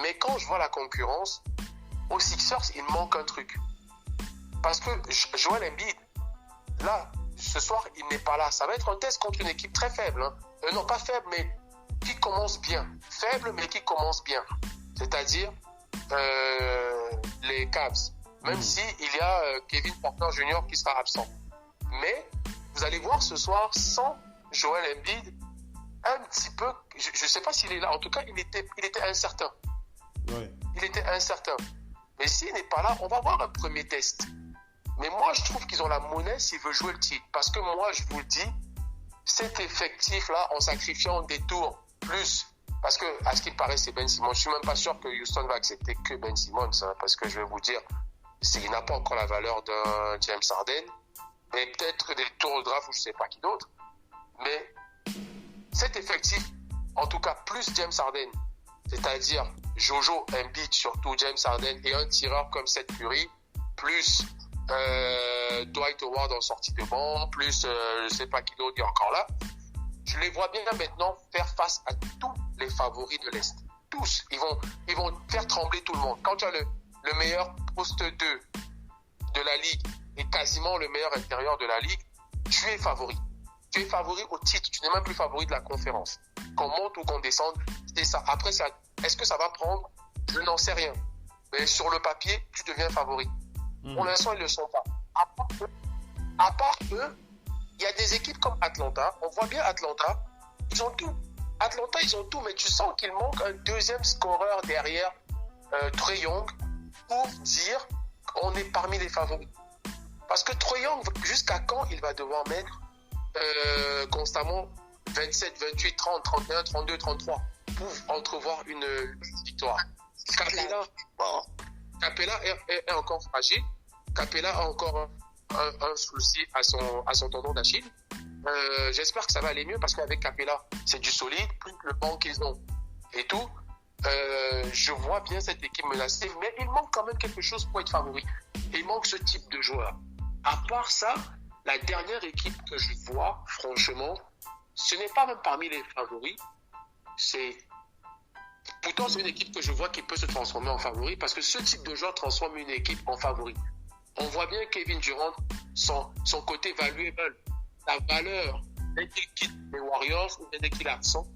Mais quand je vois la concurrence, aux Sixers, il manque un truc. Parce que Joel Embiid, là, ce soir, il n'est pas là. Ça va être un test contre une équipe très faible. Non, pas faible, mais qui commence bien. Faible, mais qui commence bien. C'est-à-dire les Cavs. Même si il y a Kevin Porter Jr. qui sera absent. Mais vous allez voir ce soir, sans Joel Embiid, un petit peu, je ne sais pas s'il est là. En tout cas, il était incertain. Ouais. Il était incertain. Mais s'il n'est pas là, on va voir un premier test. Mais moi, je trouve qu'ils ont la monnaie s'ils veulent jouer le titre. Parce que moi, je vous le dis, cet effectif-là, en sacrifiant des tours plus Parce que, à ce qui paraît, c'est Ben Simmons. Je suis même pas sûr que Houston va accepter que Ben Simmons, hein, parce que je vais vous dire, il n'a pas encore la valeur d'un James Harden, mais peut-être des tours de draft ou je sais pas qui d'autre. Mais cet effectif, en tout cas plus James Harden, c'est-à-dire Jojo, Embiid, surtout James Harden et un tireur comme Seth Curry, plus Dwight Howard en sortie de banc, plus je sais pas qui d'autre est encore là. Je les vois bien maintenant faire face à tous les favoris de l'Est. Tous. Ils vont faire trembler tout le monde. Quand tu as le meilleur poste 2 de la ligue et quasiment le meilleur intérieur de la ligue, tu es favori. Tu es favori au titre. Tu n'es même plus favori de la conférence. Qu'on monte ou qu'on descende, c'est ça. Après, est-ce que ça va prendre? Je n'en sais rien. Mais sur le papier, tu deviens favori. Pour l'instant, ils ne le sont pas. À part eux, il y a des équipes comme Atlanta. On voit bien Atlanta. Ils ont tout. Atlanta, ils ont tout, mais tu sens qu'il manque un deuxième scoreur derrière Trae Young pour dire qu'on est parmi les favoris. Parce que Trae Young, jusqu'à quand il va devoir mettre constamment 27, 28, 30, 31, 32, 33 pour entrevoir une victoire. Capella est encore fragile. Capella a encore un souci à son tendon d'Achille. J'espère que ça va aller mieux parce qu'avec Capella, c'est du solide, plus le banc qu'ils ont et tout. Je vois bien cette équipe menacée, mais il manque quand même quelque chose pour être favori. Il manque ce type de joueur. À part ça, la dernière équipe que je vois, franchement, ce n'est pas même parmi les favoris. Pourtant, c'est une équipe que je vois qui peut se transformer en favori parce que ce type de joueur transforme une équipe en favori. On voit bien Kevin Durant, son côté valuable, la valeur dès qu'il quitte les Warriors ou dès qu'il absent,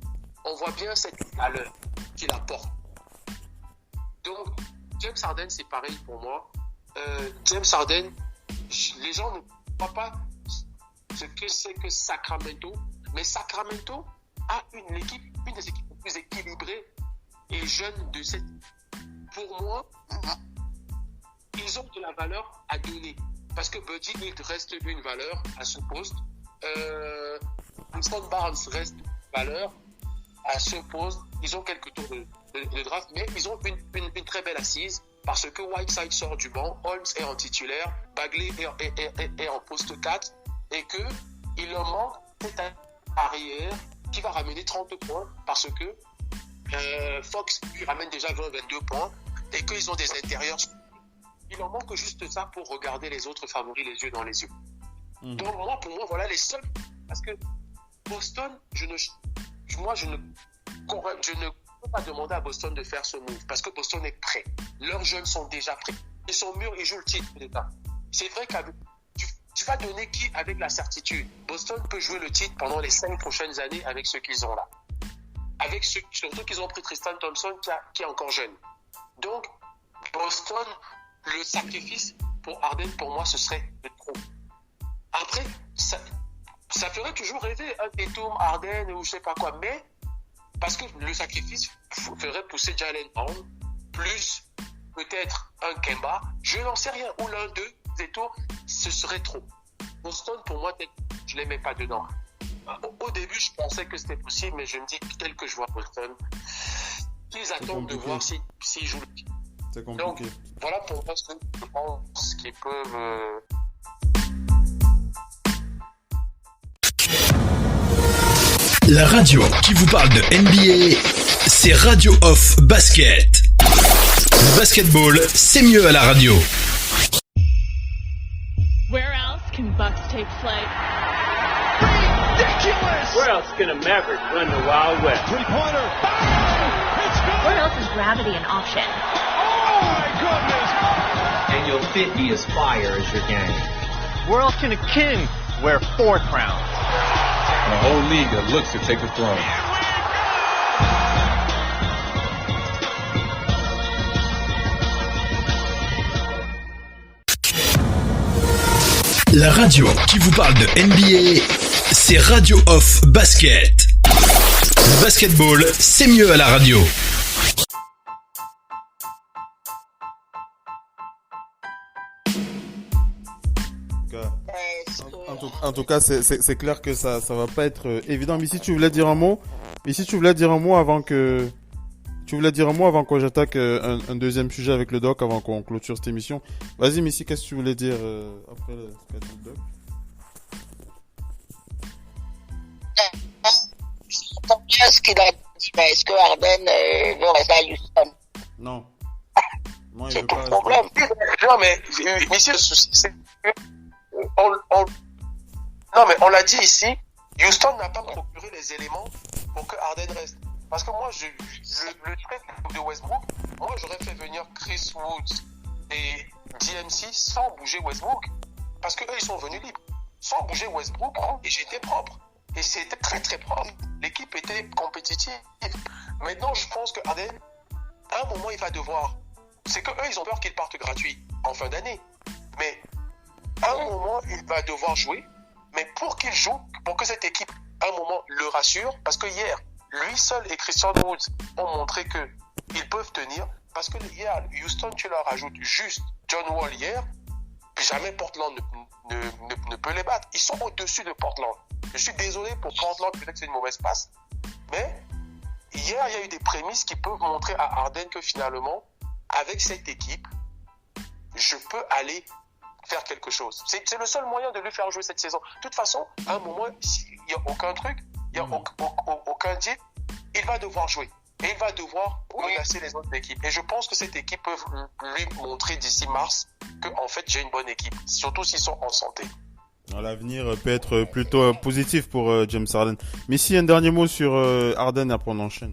on voit bien cette valeur qu'il apporte. Donc, James Harden, c'est pareil pour moi. James Harden, les gens ne voient pas ce que c'est que Sacramento, mais Sacramento a une des équipes les plus équilibrées et jeunes de cette. Pour moi, ils ont de la valeur à donner. Parce que Buddy Hield reste une valeur à ce poste. Winston Barnes reste une valeur à ce poste. Ils ont quelques tours de draft, mais ils ont une très belle assise parce que Whiteside sort du banc, Holmes est en titulaire, Bagley est en poste 4 et qu'il leur manque cette arrière qui va ramener 30 points parce que Fox lui ramène déjà 20-22 points et qu'ils ont des intérieurs. Il leur manque juste ça pour regarder les autres favoris les yeux dans les yeux. Donc pour moi, voilà les seuls. Parce que Boston, je ne peux pas demander à Boston de faire ce move. Parce que Boston est prêt. Leurs jeunes sont déjà prêts. Ils sont mûrs, ils jouent le titre d'état. C'est vrai que tu vas donner qui avec la certitude? Boston peut jouer le titre pendant les 5 prochaines années avec ceux qu'ils ont là. Surtout qu'ils ont pris Tristan Thompson qui est encore jeune. Donc, Boston, le sacrifice pour Harden, pour moi, ce serait de trop. Après, ça ferait toujours rêver un Tatum, Harden ou je sais pas quoi, mais parce que le sacrifice ferait pousser Jalen Brown, plus peut-être un Kemba, je n'en sais rien, ou l'un d'eux, ce serait trop. Boston, pour moi, je ne les mets pas dedans. Au début, je pensais que c'était possible, mais je me dis, tel que je vois Boston, ils attendent de voir s'ils jouent le titre. C'est compliqué. Donc, voilà pour moi ce que je pense qu'ils peuvent. La radio qui vous parle de NBA, c'est Radio Off Basket. Le basketball, c'est mieux à la radio. Where else can Bucks take flight? Ridiculous! Where else can a Maverick run the Wild West? Three-pointer. Bang! It's good! Where else is gravity an option? Oh my goodness! And you'll fit be as fire as your game. Where else can a king wear 4 crowns? And a whole league that looks to take the throne. La radio qui vous parle de NBA, c'est Radio Off Basket. Le basketball, c'est mieux à la radio. En tout cas, c'est clair que ça va pas être évident. Mais si tu voulais dire un mot, Mais si tu voulais dire un mot avant que j'attaque un deuxième sujet avec le doc, avant qu'on clôture cette émission. Vas-y, Missy, qu'est-ce que tu voulais dire après ce qu'a dit le doc? J'entends bien ce qu'il a dit, mais est-ce que Harden veut rester à Houston? Non. Moi, il c'est veut tout pas le problème. Non, mais ici, le souci, c'est non, mais on l'a dit ici, Houston n'a pas procuré les éléments pour que Harden reste. Parce que moi, le trade de Westbrook, moi, j'aurais fait venir Chris Woods et DMC sans bouger Westbrook. Parce que eux, ils sont venus libres. Sans bouger Westbrook, et j'étais propre. Et c'était très, très propre. L'équipe était compétitive. Maintenant, je pense que Harden, à un moment, il va devoir. C'est que eux, ils ont peur qu'il parte gratuit en fin d'année. Mais à un moment, il va devoir jouer. Mais pour qu'il joue, pour que cette équipe, à un moment, le rassure, parce que hier, lui seul et Christian Woods ont montré qu'ils peuvent tenir, parce que hier, Houston, tu leur ajoutes juste John Wall hier, puis jamais Portland ne peut les battre. Ils sont au-dessus de Portland. Je suis désolé pour Portland, peut-être que c'est une mauvaise passe, mais hier, il y a eu des prémices qui peuvent montrer à Harden que finalement, avec cette équipe, je peux aller faire quelque chose. C'est le seul moyen de lui faire jouer cette saison. De toute façon, à un moment, il n'y a aucun truc, il n'y a aucun deal, il va devoir jouer. Et il va devoir menacer les autres équipes. Et je pense que cette équipe peut lui montrer d'ici mars que, en fait, j'ai une bonne équipe. Surtout s'ils sont en santé. L'avenir peut être plutôt positif pour James Harden. Mais si un dernier mot sur Harden, après on enchaîne.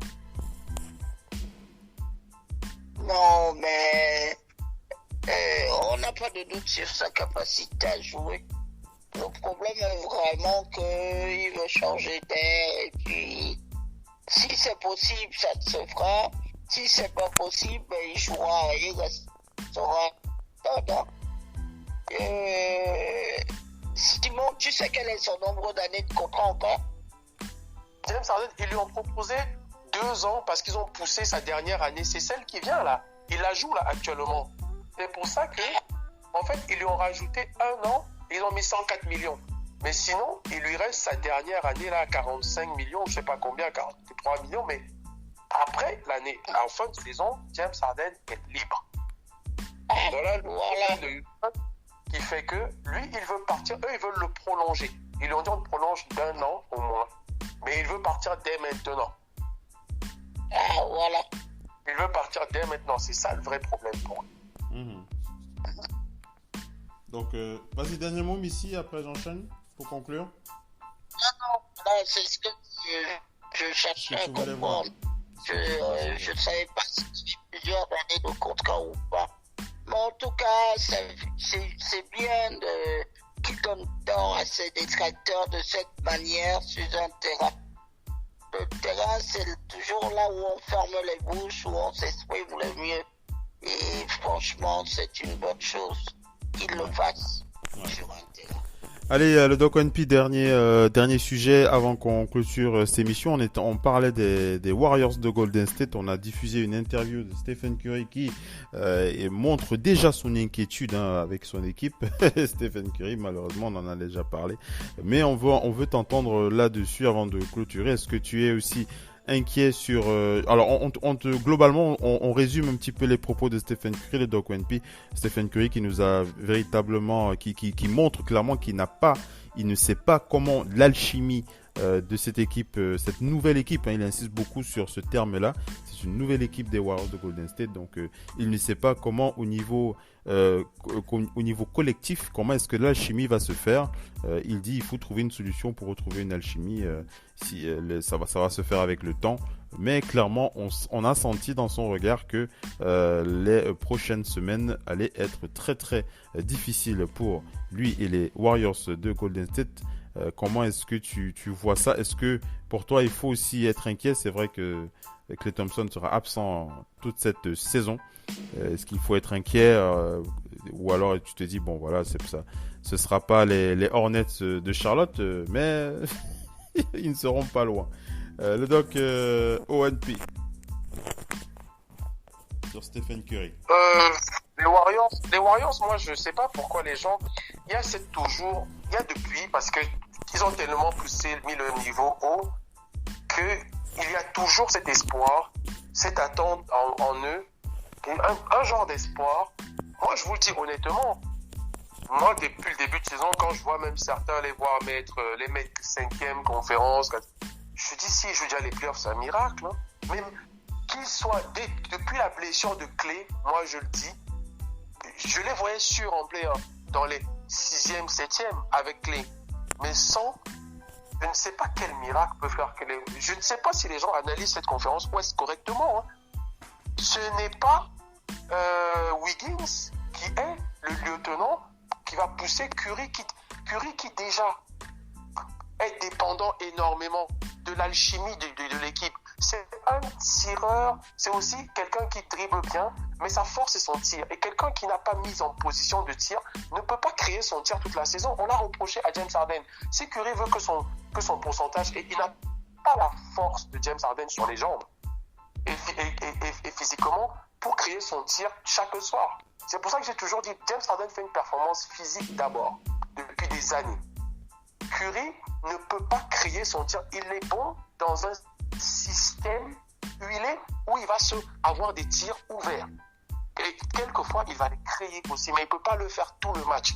Non, mais on n'a pas de doute sur sa capacité à jouer. Le problème est vraiment qu'il veut changer d'air et puis si c'est possible, ça se fera. Si c'est pas possible, il jouera, il restera. Simon, tu sais quel est son nombre d'années de contrat encore? James Harden, ils lui ont proposé 2 ans parce qu'ils ont poussé sa dernière année. C'est celle qui vient là. Il la joue là actuellement. C'est pour ça que, en fait, ils lui ont rajouté 1 an et ils ont mis 104 millions. Mais sinon, il lui reste sa dernière année là, 45 millions, je sais pas combien, 43 millions. Mais après l'année, en fin de saison, James Harden est libre. Voilà le problème de Houston qui fait que lui, il veut partir. Eux, ils veulent le prolonger. Ils lui ont dit on le prolonge d'1 an au moins. Mais il veut partir dès maintenant. Voilà. Il veut partir dès maintenant. C'est ça le vrai problème pour lui. Donc, vas-y, dernier mot, Missy, après j'enchaîne, pour conclure. Non, c'est ce que je cherchais à comprendre. Je ne savais pas si c'était plusieurs années de contrat ou pas. Mais en tout cas, c'est bien qu'il donne temps à ses détracteurs de cette manière sur un terrain. Le terrain, c'est toujours là où on ferme les bouches, où on s'exprime le mieux. Et franchement, c'est une bonne chose qu'il le fasse sur un terrain. Allez, le Doc NP, dernier sujet avant qu'on clôture cette émission. On parlait des Warriors de Golden State. On a diffusé une interview de Stephen Curry qui montre déjà son inquiétude avec son équipe. Stephen Curry, malheureusement, on en a déjà parlé. Mais on veut t'entendre là-dessus avant de clôturer. Est-ce que tu es aussi inquiet sur... alors, globalement, on résume un petit peu les propos de Stephen Curry, le Doc NP. Stephen Curry qui nous a véritablement... qui montre clairement qu'il ne sait pas comment l'alchimie de cette équipe, cette nouvelle équipe, il insiste beaucoup sur ce terme-là, c'est une nouvelle équipe des Warriors de Golden State, donc il ne sait pas comment au niveau collectif, comment est-ce que l'alchimie va se faire. Il dit il faut trouver une solution pour retrouver une alchimie, ça va se faire avec le temps, mais clairement on a senti dans son regard que les prochaines semaines allaient être très très difficiles pour lui et les Warriors de Golden State. Comment est-ce que tu vois ça? Est-ce que pour toi il faut aussi être inquiet? C'est vrai que Klay Thompson sera absent toute cette saison. Est-ce qu'il faut être inquiet ou alors tu te dis bon voilà c'est ça, ce sera pas les Hornets de Charlotte, mais ils ne seront pas loin. Le Doc ONP sur Stephen Curry. Les Warriors, moi je sais pas pourquoi les gens, il y a depuis, parce que ils ont tellement mis le niveau haut que il y a toujours cet espoir, cette attente en eux, un genre d'espoir. Moi, je vous le dis honnêtement, moi, depuis le début de saison, quand je vois même certains les mettre 5e conférence, je dis si je veux dire les playoffs, c'est un miracle. Hein. Même qu'ils soient, depuis la blessure de Klay, moi je le dis, je les voyais sûrs en playoff, dans les 6e, 7e avec Klay. Mais sans, je ne sais pas quel miracle peut faire que je ne sais pas si les gens analysent cette conférence ouest correctement. Hein. Ce n'est pas Wiggins qui est le lieutenant qui va pousser Curry qui déjà est dépendant énormément de l'alchimie de l'équipe. C'est un tireur, c'est aussi quelqu'un qui dribble bien, mais sa force c'est son tir. Et quelqu'un qui n'a pas mis en position de tir ne peut pas créer son tir toute la saison. On l'a reproché à James Harden. Si Curry veut que son pourcentage, et il n'a pas la force de James Harden sur les jambes et physiquement pour créer son tir chaque soir. C'est pour ça que j'ai toujours dit James Harden fait une performance physique d'abord, depuis des années. Curry ne peut pas créer son tir. Il est bon dans un système où il va avoir des tirs ouverts. Et quelquefois, il va les créer aussi, mais il ne peut pas le faire tout le match.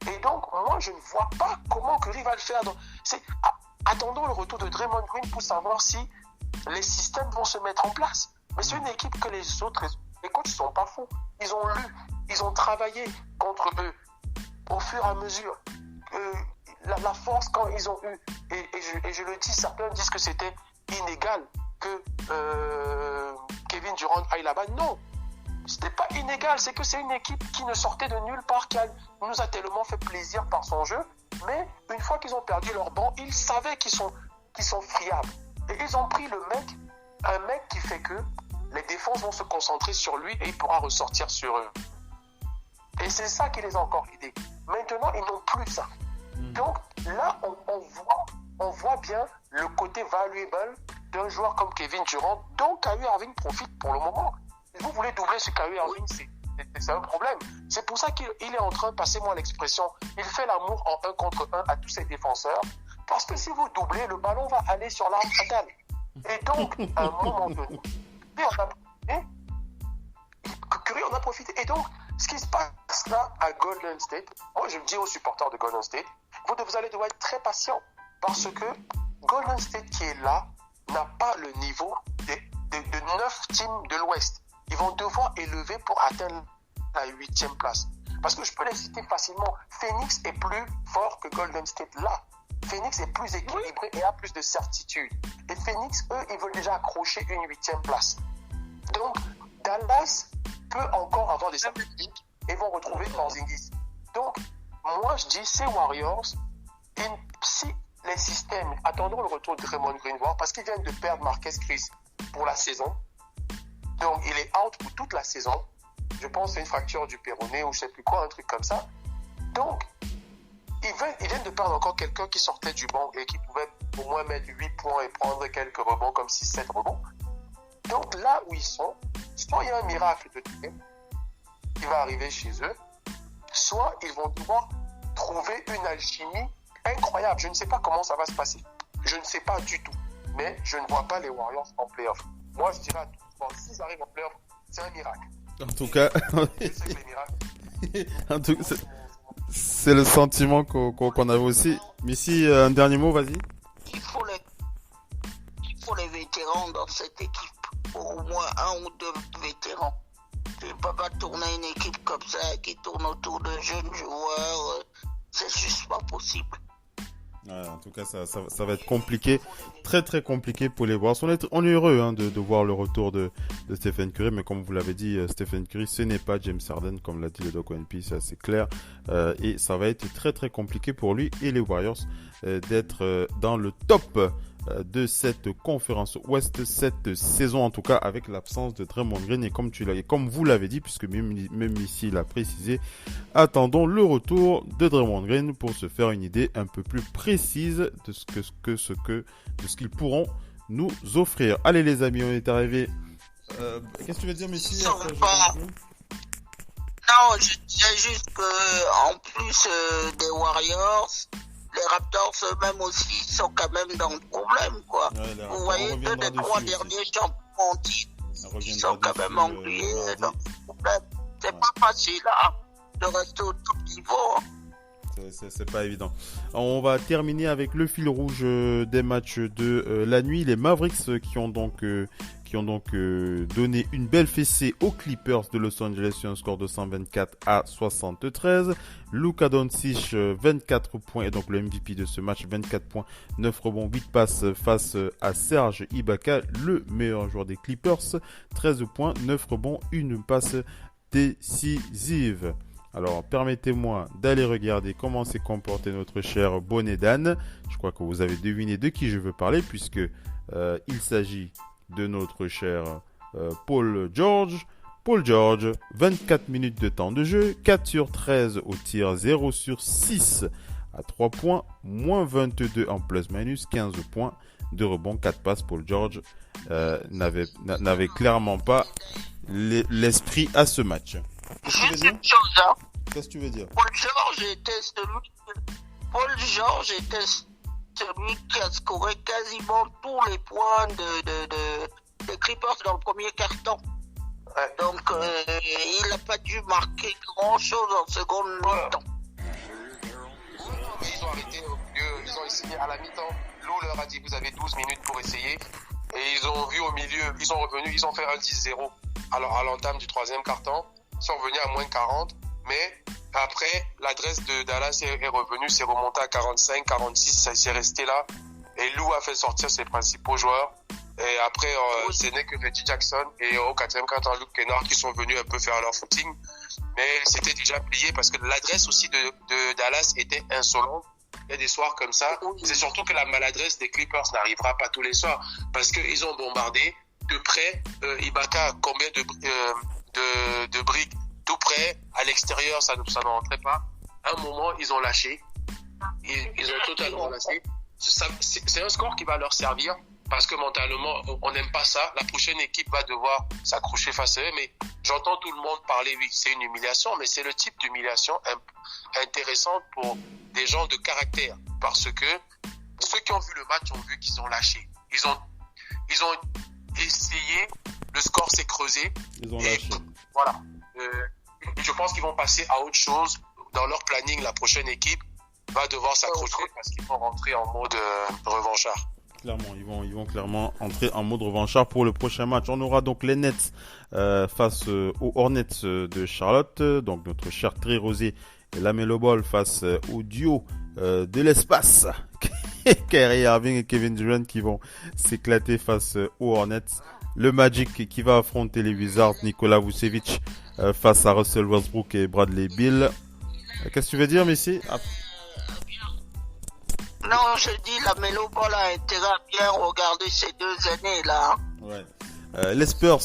Et donc, moi, je ne vois pas comment Curry va le faire. Attendons le retour de Draymond Green pour savoir si les systèmes vont se mettre en place. Mais c'est une équipe que les coachs ne sont pas fous. Ils ont lu, ils ont travaillé contre eux au fur et à mesure. La force quand ils ont eu, et je le dis, certains disent que c'était inégal que Kevin Durant aille là-bas. Non, c'était pas inégal, c'est que c'est une équipe qui ne sortait de nulle part, qui nous a tellement fait plaisir par son jeu, mais une fois qu'ils ont perdu leur banc, ils savaient qu'ils sont friables. Et ils ont pris un mec qui fait que les défenses vont se concentrer sur lui et il pourra ressortir sur eux. Et c'est ça qui les a encore aidés. Maintenant, ils n'ont plus ça. Donc là, on voit bien le côté valuable d'un joueur comme Kevin Durant, dont Kyrie Irving profite pour le moment. Si vous voulez doubler ce Kyrie Irving, c'est un problème. C'est pour ça qu'il est en train, passez-moi l'expression, il fait l'amour en 1 contre 1 à tous ses défenseurs. Parce que si vous doublez, le ballon va aller sur l'arme fatale. Et donc, à un moment donné, Curry en a profité. Et donc, ce qui se passe là à Golden State, moi je le dis aux supporters de Golden State, vous allez devoir être très patient parce que Golden State qui est là n'a pas le niveau de 9 teams de l'Ouest. Ils vont devoir élever pour atteindre la 8e place. Parce que je peux les citer facilement. Phoenix est plus fort que Golden State là. Phoenix est plus équilibré et a plus de certitude. Et Phoenix, eux, ils veulent déjà accrocher une 8e place. Donc, Dallas peut encore avoir des certitudes et vont retrouver Porzingis. Donc, moi, je dis, ces Warriors, si les systèmes, attendons le retour de Draymond Green, parce qu'ils viennent de perdre Marquez Chris pour la saison. Donc, il est out pour toute la saison. Je pense que c'est une fracture du péroné ou je ne sais plus quoi, un truc comme ça. Donc, ils viennent de perdre encore quelqu'un qui sortait du banc et qui pouvait au moins mettre 8 points et prendre quelques rebonds, comme 6-7 rebonds. Donc, là où ils sont, soit il y a un miracle de Dieu qui va arriver chez eux, soit ils vont devoir trouver une alchimie incroyable. Je ne sais pas comment ça va se passer. Je ne sais pas du tout. Mais je ne vois pas les Warriors en play-off. Moi, je dirais à tout le monde, s'ils arrivent en play-off, c'est un miracle. En tout cas, c'est le sentiment qu'on avait aussi. Missy, un dernier mot, vas-y. Il faut les vétérans dans cette équipe. Au moins 1 ou 2 vétérans. Tu ne peux pas tourner une équipe comme ça qui tourne autour de jeunes joueurs. C'est juste pas possible. Ouais, en tout cas, ça va être compliqué, très très compliqué pour les Warriors. On est heureux de voir le retour de Stephen Curry, mais comme vous l'avez dit, Stephen Curry, ce n'est pas James Harden, comme l'a dit le Doc ONP, c'est assez clair. Et ça va être très très compliqué pour lui et les Warriors d'être dans le top de cette conférence Ouest cette saison, en tout cas avec l'absence de Draymond Green. Et comme vous l'avez dit, puisque même ici il a précisé, attendons le retour de Draymond Green pour se faire une idée un peu plus précise de ce qu'ils pourront nous offrir. Allez les amis, on est arrivé. Qu'est-ce que tu veux dire, Messi? Non, je disais juste que en plus des Warriors, les Raptors eux-mêmes aussi sont quand même dans le problème, quoi. Ouais, vous voyez, 2 des 3 derniers champions en titre, ils sont quand même englués dans le problème. C'est pas facile de rester au top niveau. C'est pas évident. On va terminer avec le fil rouge des matchs de la nuit. Les Mavericks qui ont donc donné une belle fessée aux Clippers de Los Angeles sur un score de 124-73. Luka Doncic 24 points et donc le MVP de ce match, 24 points, 9 rebonds, 8 passes face à Serge Ibaka, le meilleur joueur des Clippers, 13 points, 9 rebonds, une passe décisive. Alors, permettez-moi d'aller regarder comment s'est comporté notre cher Bonnet Dan. Je crois que vous avez deviné de qui je veux parler puisque il s'agit de notre cher Paul George. Paul George, 24 minutes de temps de jeu, 4 sur 13 au tir, 0 sur 6 à 3 points, moins 22 en plus-minus, 15 points, 2 rebonds, 4 passes. Paul George n'avait clairement pas l'esprit à ce match. Juste une chose, Qu'est-ce que tu veux dire? Paul George était celui qui a scoré quasiment tous les points des Clippers dans le premier quart-temps. Ouais. Donc, il n'a pas dû marquer grand-chose en seconde mi-temps. Ils ont arrêté au milieu, ils ont essayé à la mi-temps. Lou leur a dit vous avez 12 minutes pour essayer. Et ils ont vu au milieu, ils sont revenus, ils ont fait un 10-0. Alors à l'entame du troisième quart-temps, ils sont revenus à moins 40. Mais après, l'adresse de Dallas est revenue, c'est remonté à 45, 46, ça s'est resté là. Et Lou a fait sortir ses principaux joueurs. Et après, ce n'est que Reggie Jackson et au quatrième quart-temps, Luke Kennard qui sont venus un peu faire leur footing. Mais c'était déjà plié parce que l'adresse aussi de Dallas était insolente. Il y a des soirs comme ça. C'est surtout que la maladresse des Clippers n'arrivera pas tous les soirs parce qu'ils ont bombardé de près. Ibaka a combien de briques tout près, à l'extérieur, ça ne rentrait pas. À un moment, ils ont lâché. Ils ont totalement lâché. C'est un score qui va leur servir parce que mentalement, on n'aime pas ça. La prochaine équipe va devoir s'accrocher face à eux. Mais j'entends tout le monde parler, oui, c'est une humiliation, mais c'est le type d'humiliation intéressante pour des gens de caractère. Parce que ceux qui ont vu le match ont vu qu'ils ont lâché. Ils ont essayé, le score s'est creusé. Ils ont lâché. Voilà. Je pense qu'ils vont passer à autre chose. Dans leur planning, la prochaine équipe va devoir s'accrocher parce qu'ils vont rentrer en mode revanchard. Clairement, ils vont clairement entrer en mode revanchard pour le prochain match. On aura donc les Nets face aux Hornets de Charlotte. Donc notre cher Trey Rosé et LaMelo Ball face au duo de l'espace. Kyrie Irving et Kevin Durant qui vont s'éclater face aux Hornets. Le Magic qui va affronter les Wizards, Nikola Vucevic face à Russell Westbrook et Bradley Beal. Qu'est-ce que tu veux dire, Messi? Non, je dis LaMelo Ball a intérêt à bien regarder ces 2 années-là. Ouais. Les Spurs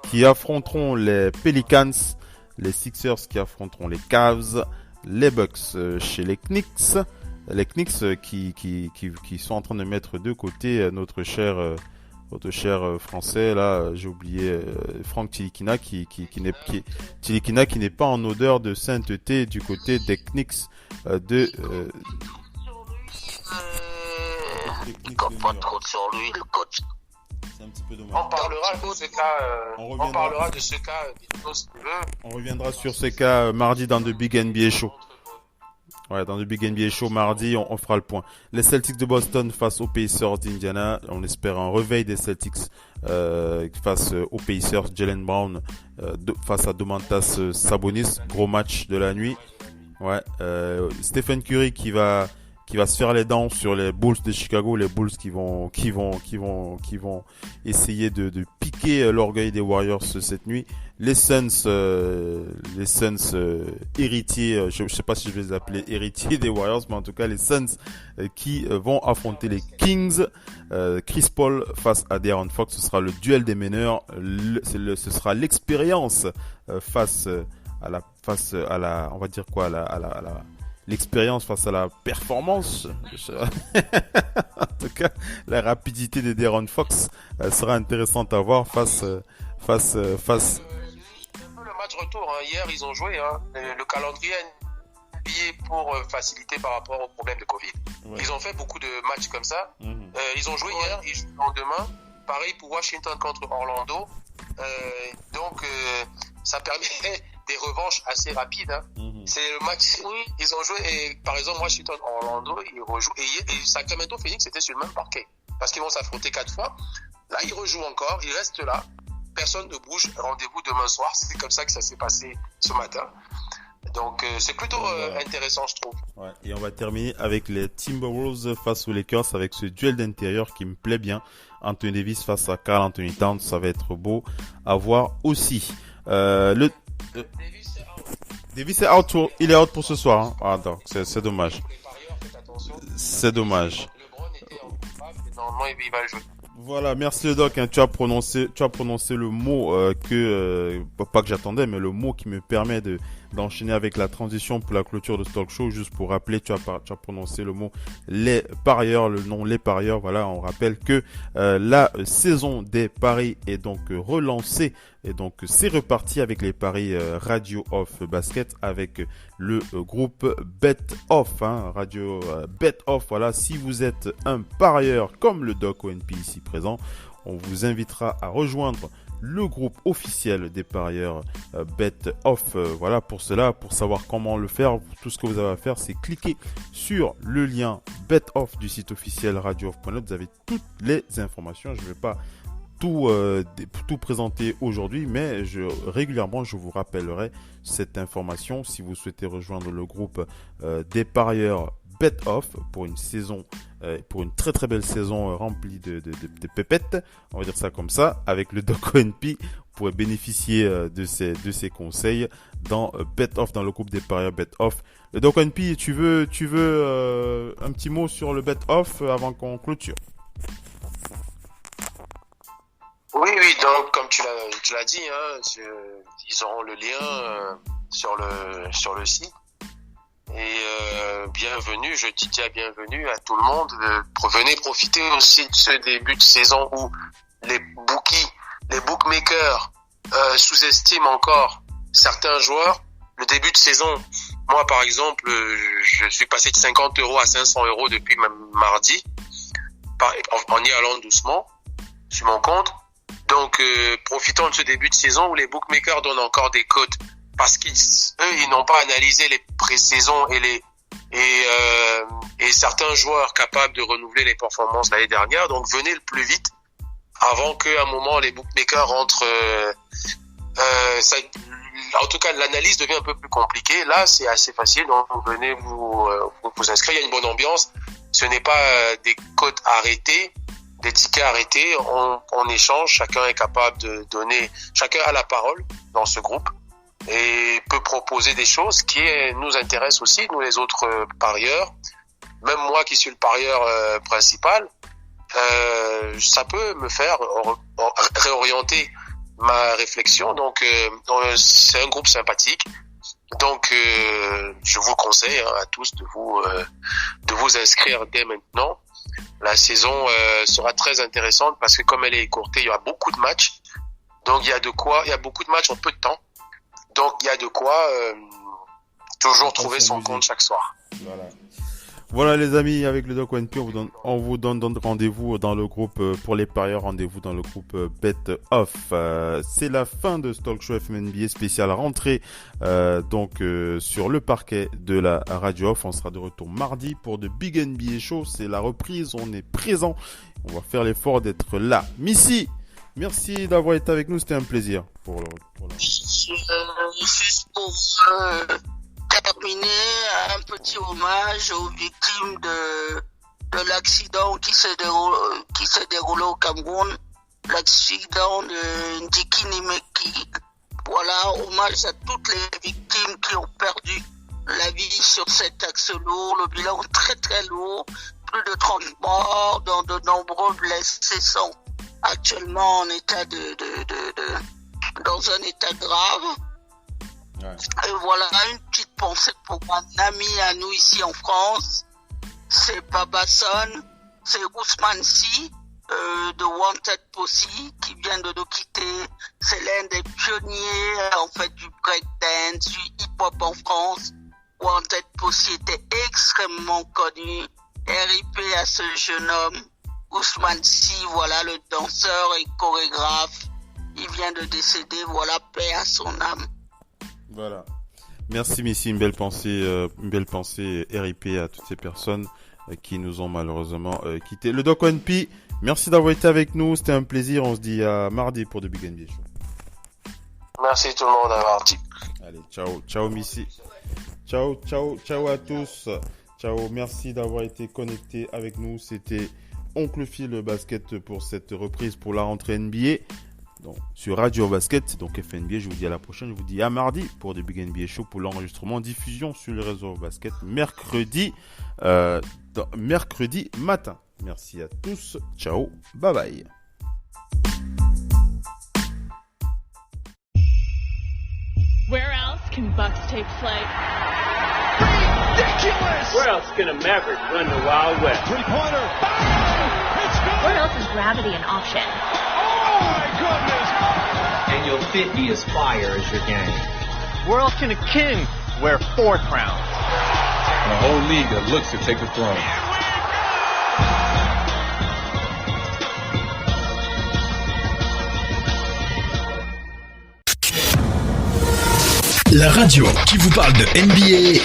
qui affronteront les Pelicans, les Sixers qui affronteront les Cavs, les Bucks chez les Knicks. Les Knicks qui sont en train de mettre de côté notre cher français là, j'ai oublié Franck Tilikina qui n'est pas en odeur de sainteté du côté des Knicks de il compte pas trop sur lui, le coach. C'est un petit peu dommage. On parlera de ce cas. On parlera de ce cas. On reviendra sur ce cas mardi dans The Big NBA Show. Ouais, dans le Big NBA Show mardi, on fera le point. Les Celtics de Boston face aux Pacers d'Indiana. On espère un réveil des Celtics face aux Pacers. Jaylen Brown face à Domantas Sabonis. Gros match de la nuit. Ouais. Stephen Curry qui va se faire les dents sur les Bulls de Chicago. Les Bulls qui vont essayer de piquer l'orgueil des Warriors cette nuit. Les Suns héritiers, je sais pas si je vais les appeler héritiers des Warriors, mais en tout cas les Suns qui vont affronter les Kings. Chris Paul face à De'Aaron Fox, ce sera le duel des meneurs. Ce sera l'expérience face à la, on va dire quoi, l'expérience face à la performance. En tout cas, la rapidité de De'Aaron Fox sera intéressante à voir face. Le match retour, hein. Hier ils ont joué, hein. Le calendrier billets pour faciliter par rapport au problème de Covid. Ouais. Ils ont fait beaucoup de matchs comme ça. Ils ont joué hier, ils jouent le lendemain. Pareil pour Washington contre Orlando. Donc, ça permet des revanches assez rapides. Hein. C'est le match. Ils ont joué, et par exemple, Washington Orlando, ils rejouent. Et Sacramento Phoenix était sur le même parquet. Parce qu'ils vont s'affronter 4 fois. Là, ils rejouent encore, ils restent là. Personne ne bouge. Rendez-vous demain soir. C'est comme ça que ça s'est passé ce matin. Donc, c'est plutôt intéressant, je trouve. Ouais. Et on va terminer avec les Timberwolves face aux Lakers avec ce duel d'intérieur qui me plaît bien. Anthony Davis face à Karl Anthony Towns, ça va être beau à voir aussi. Davis est out il est out pour ce soir. Hein. Ah, donc, c'est dommage. C'est dommage. Normalement, il va le jouer. Voilà, merci le doc. Hein, tu as prononcé le mot pas que j'attendais, mais le mot qui me permet d'enchaîner avec la transition pour la clôture de ce talk show. Juste pour rappeler, tu as prononcé le mot les parieurs, le nom les parieurs. Voilà, on rappelle que la saison des paris est donc relancée. Et donc, c'est reparti avec les paris Radio Off Basket avec le groupe Bet Off, hein, Radio Bet Off. Voilà, si vous êtes un parieur comme le Doc ONP ici présent, on vous invitera à rejoindre le groupe officiel des parieurs Bet Off. Voilà, pour cela, pour savoir comment le faire, tout ce que vous avez à faire, c'est cliquer sur le lien Bet Off du site officiel radiooff.net. Vous avez toutes les informations. Je ne vais pas tout présenter aujourd'hui, mais régulièrement je vous rappellerai cette information si vous souhaitez rejoindre le groupe des parieurs Bet Off pour une saison, pour une très très belle saison remplie de pépettes, on va dire ça comme ça, avec le Doc ONP. Vous pourrez bénéficier de ces conseils dans Bet Off, dans le groupe des parieurs Bet Off. Le Doc ONP, tu veux un petit mot sur le Bet Off avant qu'on clôture? Oui, donc comme tu l'as dit, hein, ils auront le lien sur le site. Et bienvenue, je dis déjà bienvenue à tout le monde. Venez profiter aussi de ce début de saison où les bookmakers sous-estiment encore certains joueurs. Le début de saison, moi par exemple, je suis passé de 50 € à 500 € depuis mardi, en y allant doucement sur mon compte. Donc, profitons de ce début de saison où les bookmakers donnent encore des cotes parce ils n'ont pas analysé les pré-saisons et certains joueurs capables de renouveler les performances l'année dernière. Donc, venez le plus vite avant qu'à un moment les bookmakers rentrent. En tout cas, l'analyse devient un peu plus compliquée. Là, c'est assez facile. Donc, venez vous inscrire. Il y a une bonne ambiance. Ce n'est pas des cotes arrêtées. Des tickets arrêtés, on échange, chacun est capable de donner, chacun a la parole dans ce groupe et peut proposer des choses qui nous intéressent aussi, nous les autres parieurs. Même moi qui suis le parieur principal, ça peut me faire réorienter ma réflexion. Donc c'est un groupe sympathique. Donc je vous conseille à tous de vous inscrire dès maintenant. La saison sera très intéressante parce que comme elle est écourtée, il y aura beaucoup de matchs. Donc il y a beaucoup de matchs en peu de temps. Donc il y a de quoi toujours trouver son compte chaque soir. Voilà les amis, avec le Doc ONP, on vous donne rendez-vous dans le groupe pour les parieurs, rendez-vous dans le groupe Bet Off. C'est la fin de ce talk show FMNBA spécial rentrée sur le parquet de la Radio Off. On sera de retour mardi pour de Big NBA Show. C'est la reprise, on est présent. On va faire l'effort d'être là. Missy, merci d'avoir été avec nous, c'était un plaisir. Juste pour terminer, un petit hommage aux victimes de l'accident qui s'est déroulé au Cameroun, l'accident de Ndiki Nimeki. Voilà, hommage à toutes les victimes qui ont perdu la vie sur cet axe lourd. Le bilan est très très lourd, plus de 30 morts, dont de nombreux blessés sont actuellement en état dans un état grave. Ouais. Et voilà, une petite pensée pour un ami à nous ici en France. C'est Babasson, c'est Ousmane Sy de Wanted Posse qui vient de nous quitter. C'est l'un des pionniers en fait du breakdance, du hip-hop en France. Wanted Pussy était extrêmement connu. RIP à ce jeune homme. Ousmane Sy, voilà le danseur et chorégraphe. Il vient de décéder, voilà, paix à son âme. Voilà. Merci Missy, une belle pensée RIP à toutes ces personnes qui nous ont malheureusement quitté. Le Doc One P, merci d'avoir été avec nous, c'était un plaisir, on se dit à mardi pour The Big NBA Show. Merci tout le monde, à mardi. Allez, ciao Missy. Ciao à tous. Ciao, merci d'avoir été connecté avec nous, c'était Oncle Phil Basket pour cette reprise pour la rentrée NBA. Donc, sur Radio Basket, donc FNBA, je vous dis à la prochaine, je vous dis à mardi pour The Big NBA Show pour l'enregistrement, diffusion sur le réseau Basket mercredi matin. Merci à tous, ciao, bye bye. Where else can Bucks take flight? Ridiculous! Where else can a Maverick win the Wild West? Three-pointer. Where else is gravity an option? Oh my goodness! And your 50 as fire as your game. Where else can a king wear 4 crowns? And a whole league that looks to take the throne. La radio qui vous parle de NBA,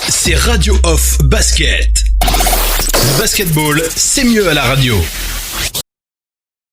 c'est Radio Off Basket. Le basketball, c'est mieux à la radio.